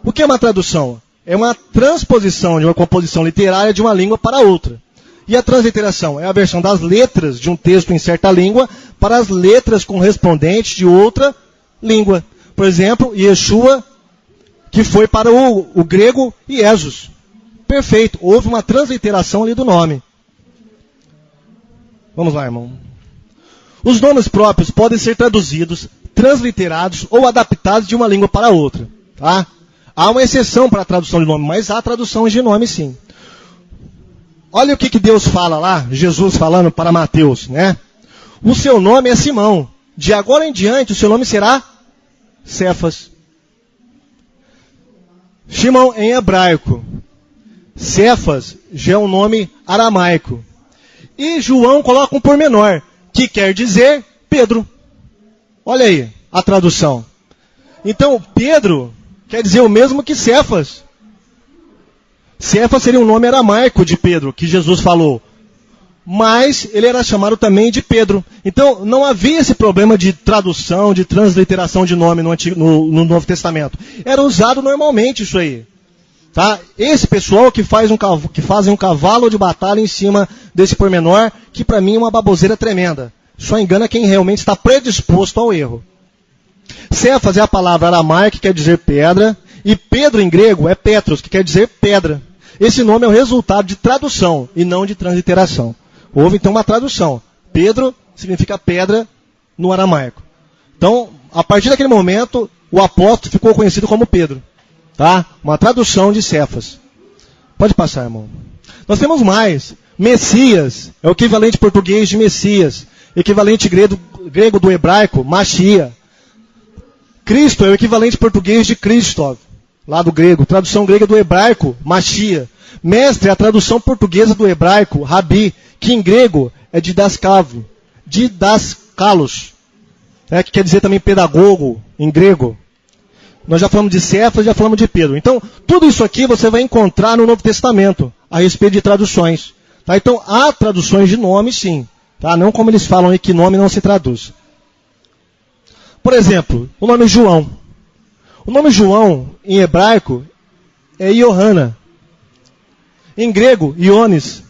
O que é uma tradução? É uma transposição de uma composição literária de uma língua para outra. E a transliteração é a versão das letras de um texto em certa língua para as letras correspondentes de outra língua. Por exemplo, Yeshua, que foi para o grego Jesus. Perfeito, houve uma transliteração ali do nome. Vamos lá, irmão. Os nomes próprios podem ser traduzidos, transliterados ou adaptados de uma língua para outra. Tá? Há uma exceção para a tradução de nome, mas há traduções de nome sim. Olha o que Deus fala lá, Jesus falando para Mateus, né? O seu nome é Simão. De agora em diante, o seu nome será Cefas. Simão em hebraico. Cefas já é um nome aramaico. E João coloca um pormenor, que quer dizer Pedro. Olha aí a tradução. Então, Pedro quer dizer o mesmo que Cefas. Cefas seria um nome aramaico de Pedro, que Jesus falou. Mas ele era chamado também de Pedro. Então, não havia esse problema de tradução, de transliteração de nome no Novo Testamento. Era usado normalmente isso aí. Tá? Esse pessoal que fazem um cavalo de batalha em cima desse pormenor, que para mim é uma baboseira tremenda. Só engana quem realmente está predisposto ao erro. Cefas é a palavra aramaica que quer dizer pedra, e Pedro em grego é Petros, que quer dizer pedra. Esse nome é o resultado de tradução e não de transliteração. Houve então uma tradução. Pedro significa pedra no aramaico. Então, a partir daquele momento, o apóstolo ficou conhecido como Pedro. Tá? Uma tradução de Cefas. Pode passar, irmão. Nós temos mais. Messias é o equivalente português de Messias. Equivalente grego do hebraico, Machia. Cristo é o equivalente português de Christov, lá do grego. Tradução grega do hebraico, Machia. Mestre é a tradução portuguesa do hebraico, Rabi, que em grego é Didascalos. que quer dizer também pedagogo, em grego. Nós já falamos de Cefas, já falamos de Pedro. Então, tudo isso aqui você vai encontrar no Novo Testamento, a respeito de traduções. Tá? Então, há traduções de nome, sim. Tá? Não como eles falam aí que nome não se traduz. Por exemplo, o nome João. O nome João, em hebraico, é Iohanna. Em grego, Ioannis.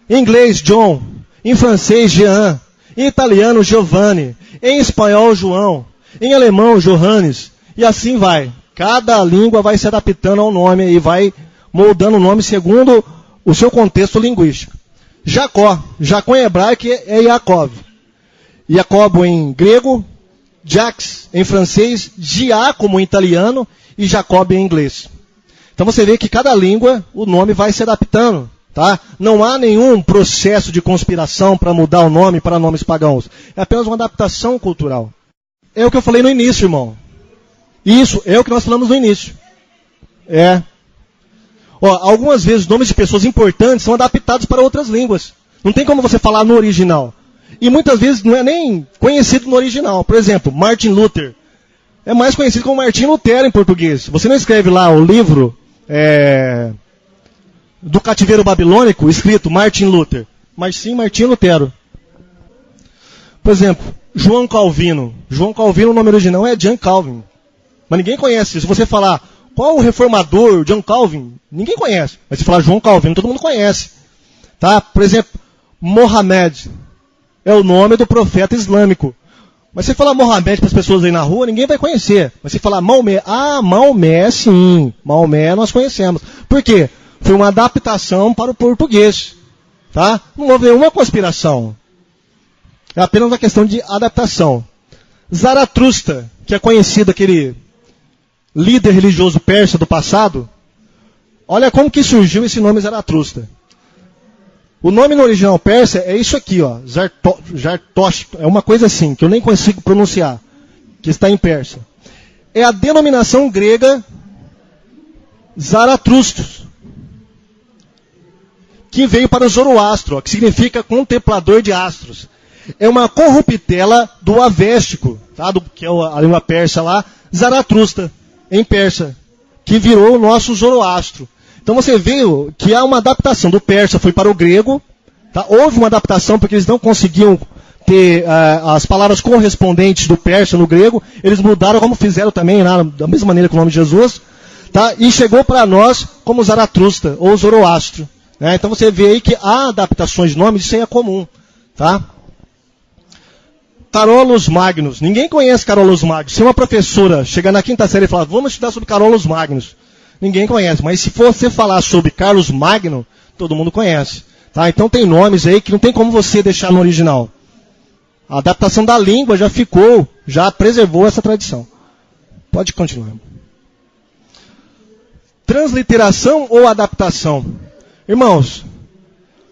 Em inglês, John. Em francês, Jean. Em italiano, Giovanni. Em espanhol, João. Em alemão, Johannes. E assim vai. Cada língua vai se adaptando ao nome e vai moldando o nome segundo o seu contexto linguístico. Jacó. Jacó em hebraico é Yaakov. Jacobo em grego, Jacques em francês, Giacomo em italiano e Jacob em inglês. Então você vê que cada língua, o nome vai se adaptando. Tá? Não há nenhum processo de conspiração para mudar o nome para nomes pagãos. É apenas uma adaptação cultural. É o que eu falei no início, irmão. Isso é o que nós falamos no início. Algumas vezes nomes de pessoas importantes são adaptados para outras línguas. Não tem como você falar no original. E muitas vezes não é nem conhecido no original. Por exemplo, Martin Luther. É mais conhecido como Martim Lutero em português. Você não escreve lá o livro do cativeiro babilônico, escrito Martin Luther, mas sim Martim Lutero. Por exemplo, João Calvino. João Calvino, o nome original é John Calvin. Mas ninguém conhece. Se você falar qual o reformador, John Calvin, ninguém conhece. Mas se falar João Calvino, todo mundo conhece. Tá? Por exemplo, Mohamed é o nome do profeta islâmico. Mas se falar Mohamed para as pessoas aí na rua, ninguém vai conhecer. Mas se falar Maomé, Maomé sim. Maomé nós conhecemos. Por quê? Foi uma adaptação para o português. Tá? Não houve nenhuma conspiração. É apenas uma questão de adaptação. Zaratustra, que é conhecido aquele líder religioso persa do passado, olha como que surgiu esse nome Zaratustra. O nome no original persa é isso aqui, ó, Zartosh, é uma coisa assim, que eu nem consigo pronunciar, que está em persa. É a denominação grega Zaratustra, que veio para o Zoroastro, ó, que significa contemplador de astros. É uma corruptela do Avéstico, tá? Que é a língua persa lá, Zaratustra, em persa, que virou o nosso Zoroastro. Então você vê que há uma adaptação do persa, foi para o grego, tá? Houve uma adaptação porque eles não conseguiam ter as palavras correspondentes do persa no grego, eles mudaram como fizeram também, da mesma maneira que o nome de Jesus, tá? E chegou para nós como Zaratustra, ou Zoroastro. Né? Então você vê aí que há adaptações de nomes, isso aí é comum. Tá? Carolus Magnus. Ninguém conhece Carolus Magnus. Se uma professora chegar na quinta série e falar, vamos estudar sobre Carolus Magnus, ninguém conhece. Mas se você falar sobre Carlos Magno, todo mundo conhece. Tá? Então tem nomes aí que não tem como você deixar no original. A adaptação da língua já ficou, já preservou essa tradição. Pode continuar. Transliteração ou adaptação? Irmãos,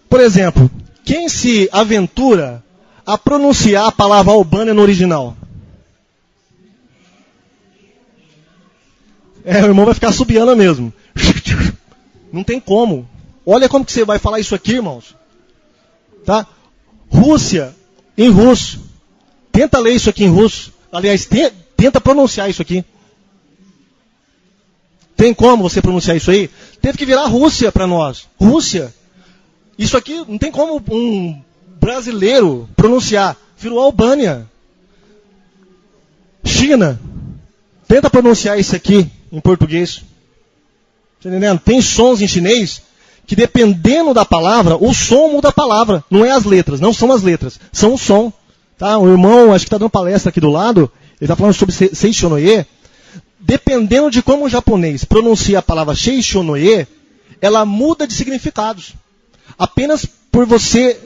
por exemplo, quem se aventura a pronunciar a palavra Albânia no original? O irmão vai ficar subiando mesmo. Não tem como. Olha como que você vai falar isso aqui, irmãos. Tá? Rússia, em russo. Tenta ler isso aqui em russo. Aliás, tenta pronunciar isso aqui. Tem como você pronunciar isso aí? Teve que virar Rússia para nós. Rússia. Isso aqui não tem como um brasileiro pronunciar. Virou Albânia. China. Tenta pronunciar isso aqui em português. Tá entendendo? Tem sons em chinês que, dependendo da palavra, o som muda a palavra. Não é as letras, não são as letras, são o som. Tá? O irmão, acho que está dando palestra aqui do lado, ele está falando sobre Seishonoye. Dependendo de como o japonês pronuncia a palavra Seishonoye, ela muda de significados. Apenas por você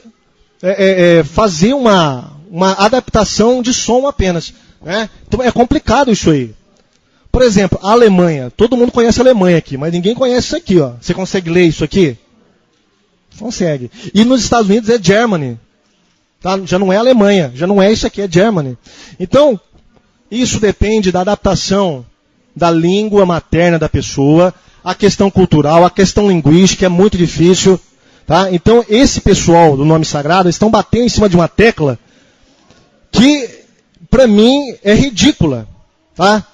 fazer uma adaptação de som apenas. Né? Então é complicado isso aí. Por exemplo, a Alemanha. Todo mundo conhece a Alemanha aqui, mas ninguém conhece isso aqui. Ó. Você consegue ler isso aqui? Consegue. E nos Estados Unidos é Germany. Tá? Já não é Alemanha, já não é isso aqui, é Germany. Então, isso depende da adaptação da língua materna da pessoa, a questão cultural, a questão linguística, é muito difícil. Tá? Então, esse pessoal do nome sagrado estão batendo em cima de uma tecla que para mim, é ridícula. Tá?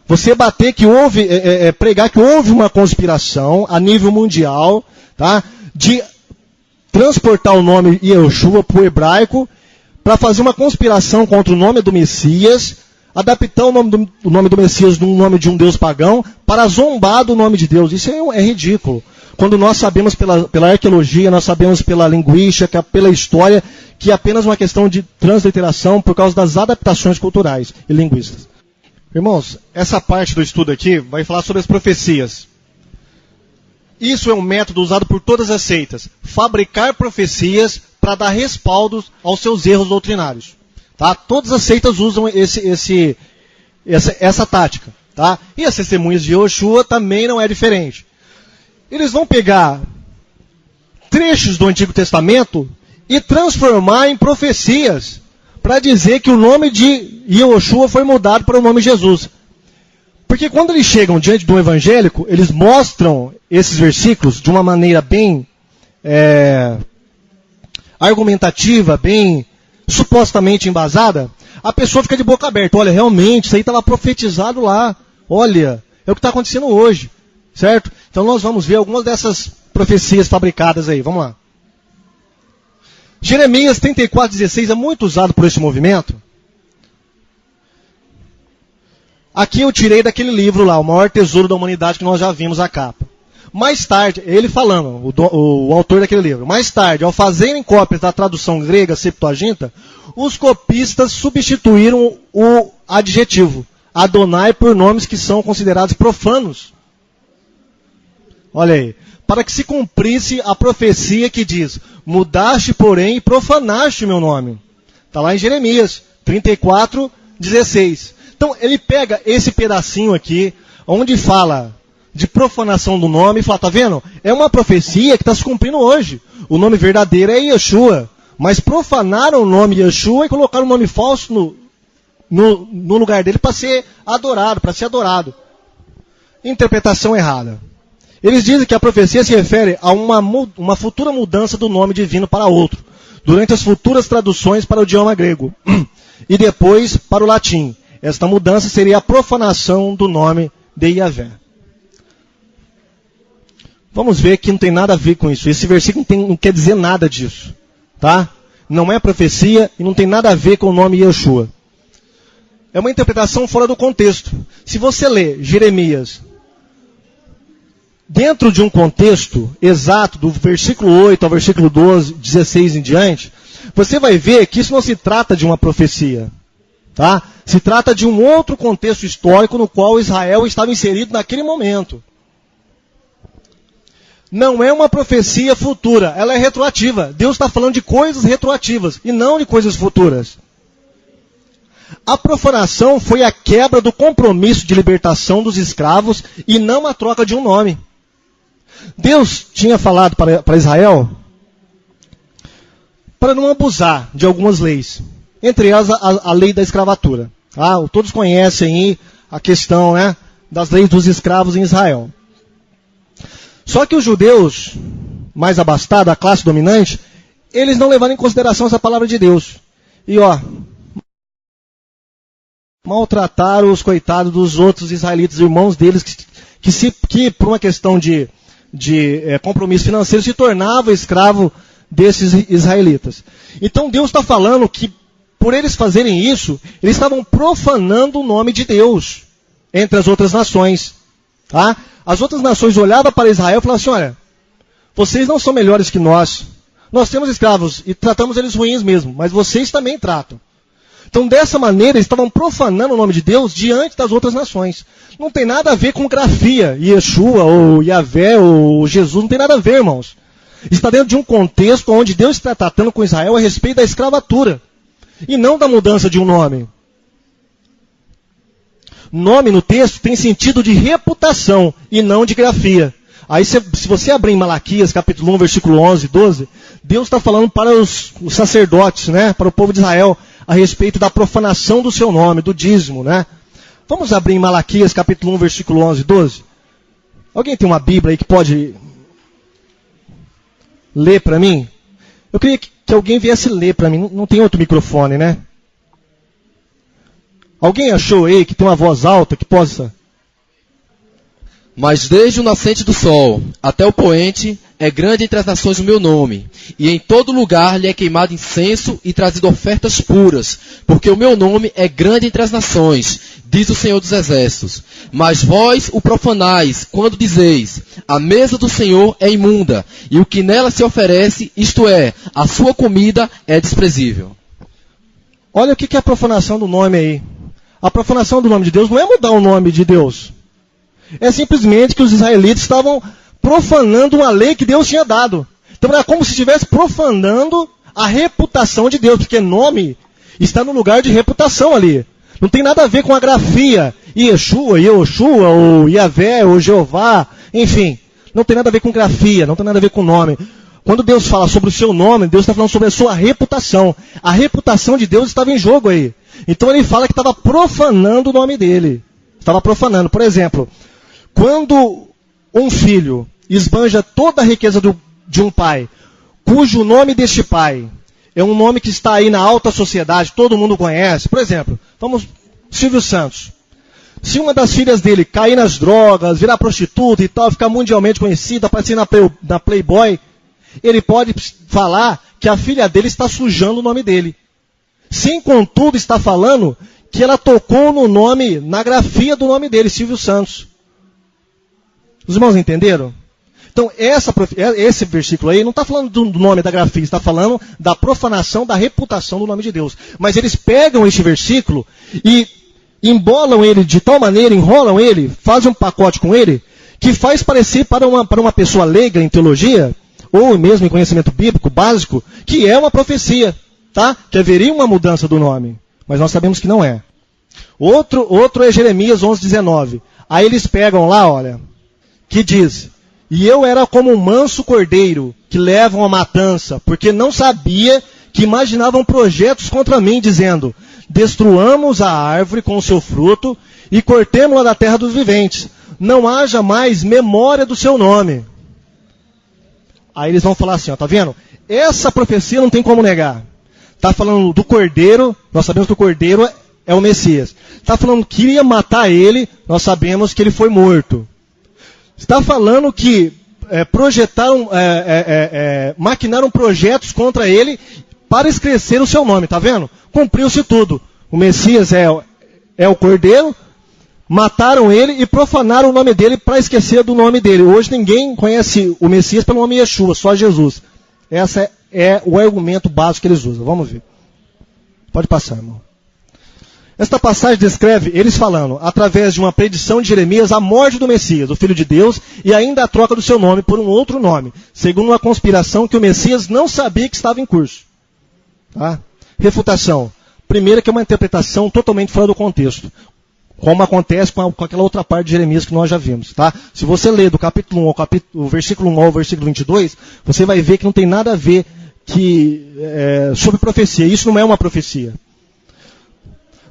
Você bater que houve, pregar que houve uma conspiração a nível mundial, tá? De transportar o nome Yeshua para o hebraico, para fazer uma conspiração contra o nome do Messias, adaptar o nome do Messias num nome de um Deus pagão, para zombar do nome de Deus. Isso é ridículo. Quando nós sabemos pela arqueologia, nós sabemos pela linguística, pela história, que é apenas uma questão de transliteração por causa das adaptações culturais e linguísticas. Irmãos, essa parte do estudo aqui vai falar sobre as profecias. Isso é um método usado por todas as seitas. Fabricar profecias para dar respaldos aos seus erros doutrinários. Tá? Todas as seitas usam essa tática. Tá? E as testemunhas de Yeshua também não é diferente. Eles vão pegar trechos do Antigo Testamento e transformar em profecias para dizer que o nome de Yeshua foi mudado para o nome Jesus. Porque quando eles chegam diante de um evangélico, eles mostram esses versículos de uma maneira bem argumentativa, bem supostamente embasada, a pessoa fica de boca aberta. Olha, realmente, isso aí estava profetizado lá. Olha, é o que está acontecendo hoje. Certo? Então nós vamos ver algumas dessas profecias fabricadas aí. Vamos lá. Jeremias 34:16 é muito usado por esse movimento. Aqui eu tirei daquele livro lá, O Maior Tesouro da Humanidade, que nós já vimos a capa. Mais tarde, ele falando, o autor daquele livro, mais tarde, ao fazerem cópias da tradução grega Septuaginta, os copistas substituíram o adjetivo Adonai por nomes que são considerados profanos. Olha aí. Para que se cumprisse a profecia que diz, mudaste, porém, e profanaste o meu nome. Está lá em Jeremias 34:16. Então, ele pega esse pedacinho aqui, onde fala de profanação do nome, e fala, tá vendo? É uma profecia que está se cumprindo hoje. O nome verdadeiro é Yeshua. Mas profanaram o nome Yeshua e colocaram um nome falso no lugar dele para ser adorado. Interpretação errada. Eles dizem que a profecia se refere a uma futura mudança do nome divino para outro, durante as futuras traduções para o idioma grego, e depois para o latim. Esta mudança seria a profanação do nome de Yahvé. Vamos ver que não tem nada a ver com isso. Esse versículo não quer dizer nada disso. Tá? Não é profecia e não tem nada a ver com o nome Yeshua. É uma interpretação fora do contexto. Se você lê Jeremias dentro de um contexto exato, do versículo 8 ao versículo 12, 16 em diante, você vai ver que isso não se trata de uma profecia. Tá? Se trata de um outro contexto histórico no qual Israel estava inserido naquele momento. Não é uma profecia futura, ela é retroativa. Deus está falando de coisas retroativas e não de coisas futuras. A profanação foi a quebra do compromisso de libertação dos escravos e não a troca de um nome. Deus tinha falado para Israel para não abusar de algumas leis. Entre elas a lei da escravatura. Todos conhecem aí a questão, né, das leis dos escravos em Israel. Só que os judeus mais abastados, a classe dominante, eles não levaram em consideração essa palavra de Deus. E maltrataram os coitados dos outros israelitas, irmãos deles, que por uma questão de compromisso financeiro se tornava escravo desses israelitas. Então Deus está falando que por eles fazerem isso, eles estavam profanando o nome de Deus entre as outras nações. Tá? As outras nações olhavam para Israel e falavam assim, olha, vocês não são melhores que nós. Nós temos escravos e tratamos eles ruins mesmo, mas vocês também tratam. Então, dessa maneira, eles estavam profanando o nome de Deus diante das outras nações. Não tem nada a ver com grafia, Yeshua, ou Yahvé, ou Jesus, não tem nada a ver, irmãos. Está dentro de um contexto onde Deus está tratando com Israel a respeito da escravatura, e não da mudança de um nome. Nome no texto tem sentido de reputação, e não de grafia. Aí, se você abrir em Malaquias, capítulo 1, versículo 11 e 12, Deus está falando para os sacerdotes, né, para o povo de Israel, a respeito da profanação do seu nome, do dízimo, né? Vamos abrir em Malaquias, capítulo 1, versículo 11 e 12? Alguém tem uma Bíblia aí que pode ler para mim? Eu queria que alguém viesse ler para mim. Não tem outro microfone, né? Alguém achou aí que tem uma voz alta que possa... Mas desde o nascente do sol até o poente, é grande entre as nações o meu nome, e em todo lugar lhe é queimado incenso e trazido ofertas puras, porque o meu nome é grande entre as nações, diz o Senhor dos Exércitos. Mas vós o profanais, quando dizeis, a mesa do Senhor é imunda, e o que nela se oferece, isto é, a sua comida, é desprezível. Olha o que é a profanação do nome aí. A profanação do nome de Deus não é mudar o nome de Deus. É simplesmente que os israelitas estavam profanando uma lei que Deus tinha dado. Então era como se estivesse profanando a reputação de Deus, porque nome está no lugar de reputação ali. Não tem nada a ver com a grafia, Yeshua, Yehoshua, ou Yahvé, ou Jeová, enfim. Não tem nada a ver com grafia, não tem nada a ver com nome. Quando Deus fala sobre o seu nome, Deus está falando sobre a sua reputação. A reputação de Deus estava em jogo aí. Então ele fala que estava profanando o nome dele. Estava profanando. Por exemplo, quando um filho esbanja toda a riqueza de um pai, cujo nome deste pai é um nome que está aí na alta sociedade, todo mundo conhece. Por exemplo, Silvio Santos. Se uma das filhas dele cair nas drogas, virar prostituta e tal, ficar mundialmente conhecida, aparecer na Playboy, ele pode falar que a filha dele está sujando o nome dele. Sem, contudo, estar falando que ela tocou no nome, na grafia do nome dele, Silvio Santos. Os irmãos entenderam? Então, esse versículo aí não está falando do nome da grafia, está falando da profanação, da reputação do nome de Deus. Mas eles pegam este versículo e embolam ele de tal maneira, enrolam ele, fazem um pacote com ele, que faz parecer para uma pessoa leiga em teologia, ou mesmo em conhecimento bíblico básico, que é uma profecia, tá? Que haveria uma mudança do nome. Mas nós sabemos que não é. Outro é Jeremias 11:19. Aí eles pegam lá, olha, que diz: e eu era como um manso cordeiro que levam a matança, porque não sabia que imaginavam projetos contra mim, dizendo: destruamos a árvore com o seu fruto e cortemo-la da terra dos viventes. Não haja mais memória do seu nome. Aí eles vão falar assim, ó, tá vendo? Essa profecia não tem como negar. Está falando do cordeiro, nós sabemos que o cordeiro é o Messias. Está falando que iria matar ele, nós sabemos que ele foi morto. Está falando que maquinaram projetos contra ele para esquecer o seu nome, tá vendo? Cumpriu-se tudo. O Messias é o cordeiro, mataram ele e profanaram o nome dele para esquecer do nome dele. Hoje ninguém conhece o Messias pelo nome Yeshua, só Jesus. Esse é o argumento básico que eles usam. Vamos ver. Pode passar, irmão. Esta passagem descreve eles falando, através de uma predição de Jeremias, a morte do Messias, o Filho de Deus, e ainda a troca do seu nome por um outro nome, segundo uma conspiração que o Messias não sabia que estava em curso. Tá? Refutação. Primeiro, que é uma interpretação totalmente fora do contexto, como acontece com aquela outra parte de Jeremias que nós já vimos. Tá? Se você ler do capítulo 1 o versículo 1 ao versículo 22, você vai ver que não tem nada a ver sobre profecia. Isso não é uma profecia.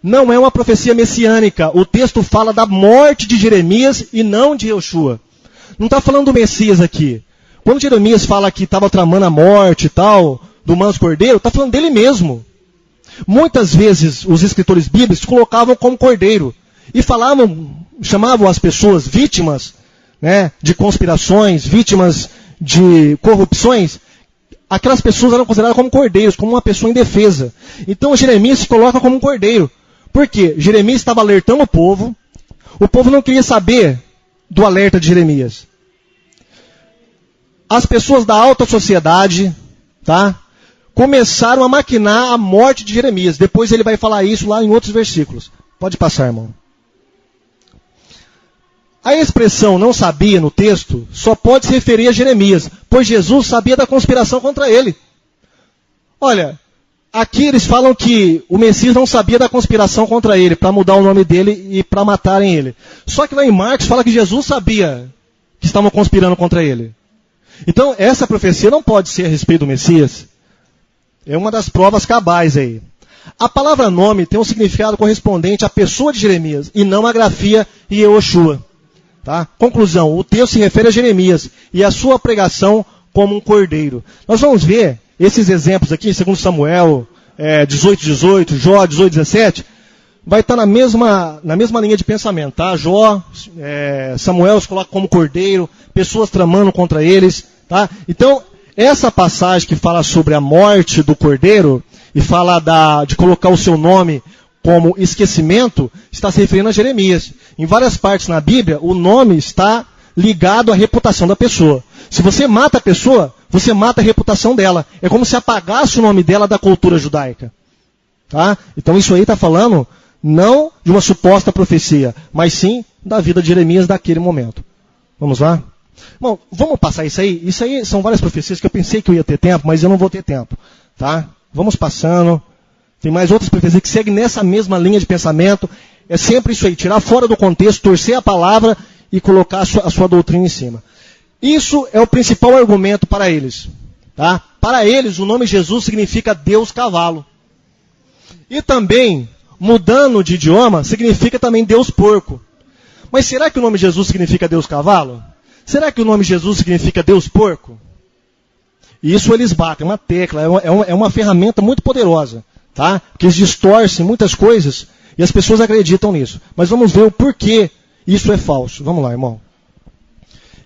Não é uma profecia messiânica. O texto fala da morte de Jeremias e não de Yehoshua. Não está falando do Messias aqui. Quando Jeremias fala que estava tramando a morte e tal, do manso cordeiro, está falando dele mesmo. Muitas vezes os escritores bíblicos colocavam como cordeiro. E chamavam as pessoas vítimas, né, de conspirações, vítimas de corrupções. Aquelas pessoas eram consideradas como cordeiros, como uma pessoa indefesa. Então Jeremias se coloca como um cordeiro. Por quê? Jeremias estava alertando o povo não queria saber do alerta de Jeremias. As pessoas da alta sociedade, tá, começaram a maquinar a morte de Jeremias. Depois ele vai falar isso lá em outros versículos. Pode passar, irmão. A expressão não sabia no texto só pode se referir a Jeremias, pois Jesus sabia da conspiração contra ele. Olha, aqui eles falam que o Messias não sabia da conspiração contra ele, para mudar o nome dele e para matarem ele. Só que lá em Marcos fala que Jesus sabia que estavam conspirando contra ele. Então essa profecia não pode ser a respeito do Messias. É uma das provas cabais aí. A palavra nome tem um significado correspondente à pessoa de Jeremias, e não à grafia e Yehoshua. Tá? Conclusão, o texto se refere a Jeremias e a sua pregação como um cordeiro. Nós vamos ver esses exemplos aqui, segundo Samuel 18:18, Jó 18:17, vai estar na mesma linha de pensamento, tá? Jó, Samuel se coloca como cordeiro, pessoas tramando contra eles, tá? Então, essa passagem que fala sobre a morte do cordeiro e fala de colocar o seu nome como esquecimento, está se referindo a Jeremias. Em várias partes na Bíblia, o nome está ligado à reputação da pessoa. Se você mata a pessoa, você mata a reputação dela. É como se apagasse o nome dela da cultura judaica. Tá? Então isso aí está falando não de uma suposta profecia, mas sim da vida de Jeremias daquele momento. Vamos lá? Bom, vamos passar isso aí? Isso aí são várias profecias que eu pensei que eu ia ter tempo, mas eu não vou ter tempo. Tá? Vamos passando. Tem mais outras profecias que seguem nessa mesma linha de pensamento. É sempre isso aí, tirar fora do contexto, torcer a palavra e colocar a sua doutrina em cima. Isso é o principal argumento para eles. Tá? Para eles, o nome Jesus significa Deus cavalo. E também, mudando de idioma, significa também Deus porco. Mas será que o nome Jesus significa Deus cavalo? Será que o nome Jesus significa Deus porco? Isso eles batem, uma tecla, é uma ferramenta muito poderosa. Tá? Porque eles distorcem muitas coisas e as pessoas acreditam nisso. Mas vamos ver o porquê isso é falso. Vamos lá, irmão.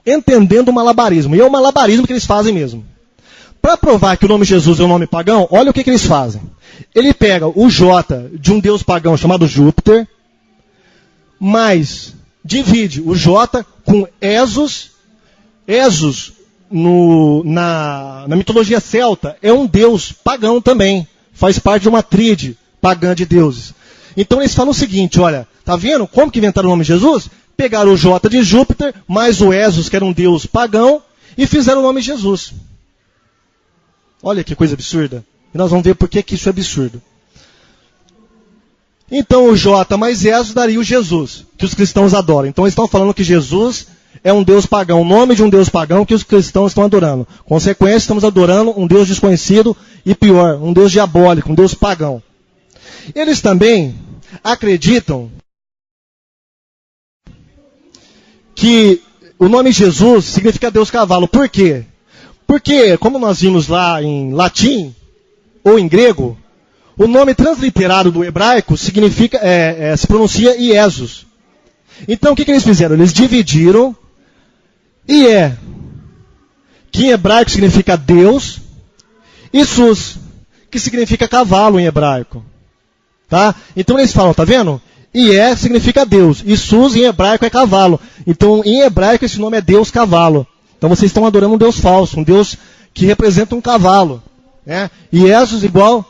Entendendo o malabarismo. E é o malabarismo que eles fazem mesmo. Para provar que o nome Jesus é um nome pagão, olha o que eles fazem. Ele pega o J de um deus pagão chamado Júpiter, mas divide o J com Esos. Esos, na mitologia celta, é um deus pagão também. Faz parte de uma tríade pagã de deuses. Então eles falam o seguinte, olha, tá vendo como que inventaram o nome Jesus? Pegaram o J de Júpiter, mais o Esos, que era um deus pagão, e fizeram o nome Jesus. Olha que coisa absurda. E nós vamos ver por que isso é absurdo. Então o J mais Esos daria o Jesus, que os cristãos adoram. Então eles estão falando que Jesus é um deus pagão, o nome de um deus pagão que os cristãos estão adorando. Consequência, estamos adorando um deus desconhecido e pior, um deus diabólico, um deus pagão. Eles também acreditam que o nome Jesus significa Deus cavalo. Por quê? Porque, como nós vimos lá em latim ou em grego, o nome transliterado do hebraico significa, se pronuncia Iesus. Então o que eles fizeram? Eles dividiram Ié, que em hebraico significa Deus, e Sus, que significa cavalo em hebraico. Tá? Então eles falam, tá vendo? Ié significa Deus, e Sus em hebraico é cavalo. Então em hebraico esse nome é Deus cavalo. Então vocês estão adorando um Deus falso, um Deus que representa um cavalo. Né? E Iesus igual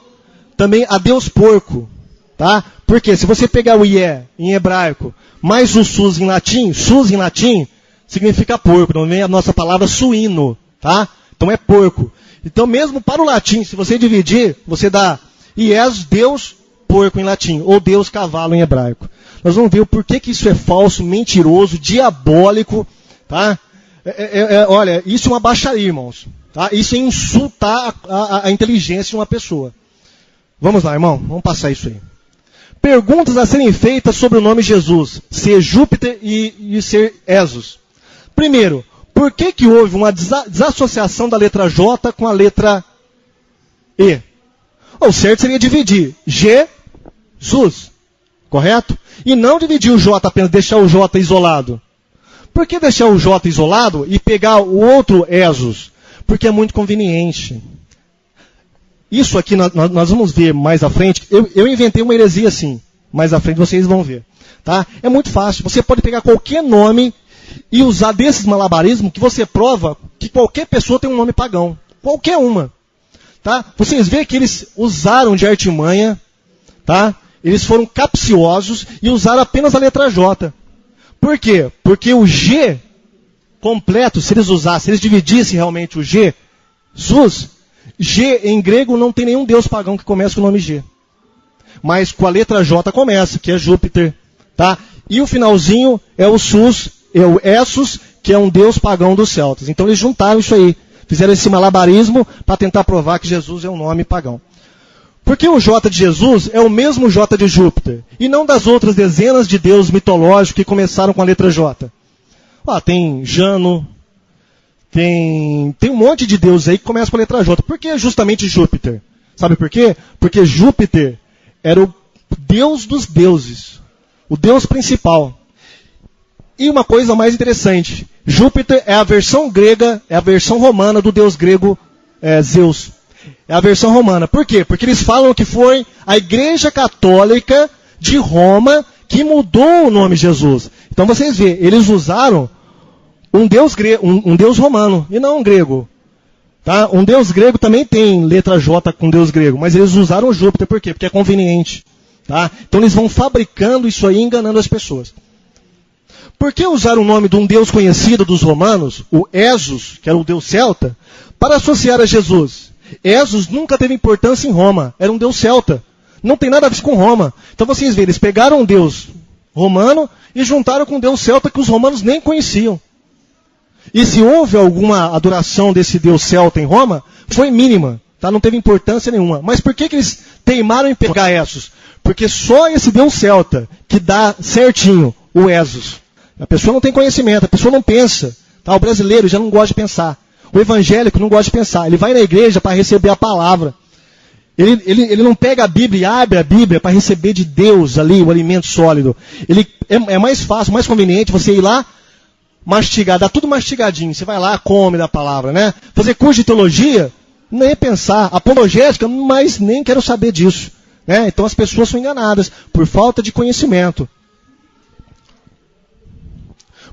também a Deus porco. Tá? Porque se você pegar o Ié em hebraico, mais o Sus em latim significa porco, não vem a nossa palavra suíno, tá? Então é porco. Então mesmo para o latim, se você dividir, você dá Ies, Deus, porco em latim, ou Deus, cavalo em hebraico. Nós vamos ver o porquê que isso é falso, mentiroso, diabólico, tá? Olha, isso é uma baixaria, irmãos. Tá? Isso é insultar a inteligência de uma pessoa. Vamos lá, irmão, vamos passar isso aí. Perguntas a serem feitas sobre o nome Jesus, ser Júpiter e ser Esos. Primeiro, por que houve uma desassociação da letra J com a letra E? O certo seria dividir Jesus, correto? E não dividir o J apenas, deixar o J isolado. Por que deixar o J isolado e pegar o outro Esos? Porque é muito conveniente. Isso aqui nós vamos ver mais à frente. Eu inventei uma heresia assim. Mais à frente vocês vão ver. Tá? É muito fácil. Você pode pegar qualquer nome e usar desses malabarismos que você prova que qualquer pessoa tem um nome pagão. Qualquer uma. Tá? Vocês veem que eles usaram de artimanha. Tá? Eles foram capciosos e usaram apenas a letra J. Por quê? Porque o G completo, se eles dividissem realmente o G, Sus, G em grego não tem nenhum deus pagão que comece com o nome G. Mas com a letra J começa, que é Júpiter. Tá? E o finalzinho é o Sus, é o Essos, que é um deus pagão dos celtas. Então eles juntaram isso aí. Fizeram esse malabarismo para tentar provar que Jesus é um nome pagão. Porque o J de Jesus é o mesmo J de Júpiter. E não das outras dezenas de deuses mitológicos que começaram com a letra J. Tem Jano, tem um monte de deuses aí que começam com a letra J. Por que justamente Júpiter? Sabe por quê? Porque Júpiter era o Deus dos deuses, o Deus principal. E uma coisa mais interessante, Júpiter é a versão grega, é a versão romana do deus grego Zeus. É a versão romana. Por quê? Porque eles falam que foi a Igreja Católica de Roma que mudou o nome Jesus. Então vocês veem, eles usaram um deus romano e não um grego. Tá? Um deus grego também tem letra J com deus grego, mas eles usaram Júpiter. Por quê? Porque é conveniente. Tá? Então eles vão fabricando isso aí, enganando as pessoas. Por que usar o nome de um deus conhecido dos romanos, o Esos, que era o deus celta, para associar a Jesus? Esos nunca teve importância em Roma, era um deus celta. Não tem nada a ver com Roma. Então vocês veem, eles pegaram um deus romano e juntaram com um deus celta que os romanos nem conheciam. E se houve alguma adoração desse deus celta em Roma, foi mínima, tá? Não teve importância nenhuma. Mas por que eles teimaram em pegar Esos? Porque só esse deus celta que dá certinho o Esos. A pessoa não tem conhecimento, a pessoa não pensa. Tá? O brasileiro já não gosta de pensar. O evangélico não gosta de pensar. Ele vai na igreja para receber a palavra. Ele não pega a Bíblia e abre a Bíblia para receber de Deus ali o alimento sólido. É mais fácil, mais conveniente você ir lá, mastigar, dá tudo mastigadinho. Você vai lá, come da palavra, né? Fazer curso de teologia, nem pensar. Apologética, mas nem quero saber disso. Né? Então as pessoas são enganadas por falta de conhecimento.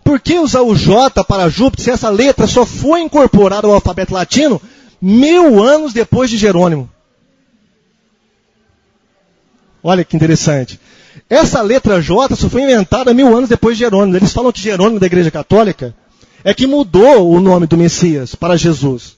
Por que usar o J para Júpiter se essa letra só foi incorporada ao alfabeto latino 1000 anos depois de Jerônimo? Olha que interessante. Essa letra J só foi inventada 1000 anos depois de Jerônimo. Eles falam que Jerônimo da Igreja Católica é que mudou o nome do Messias para Jesus.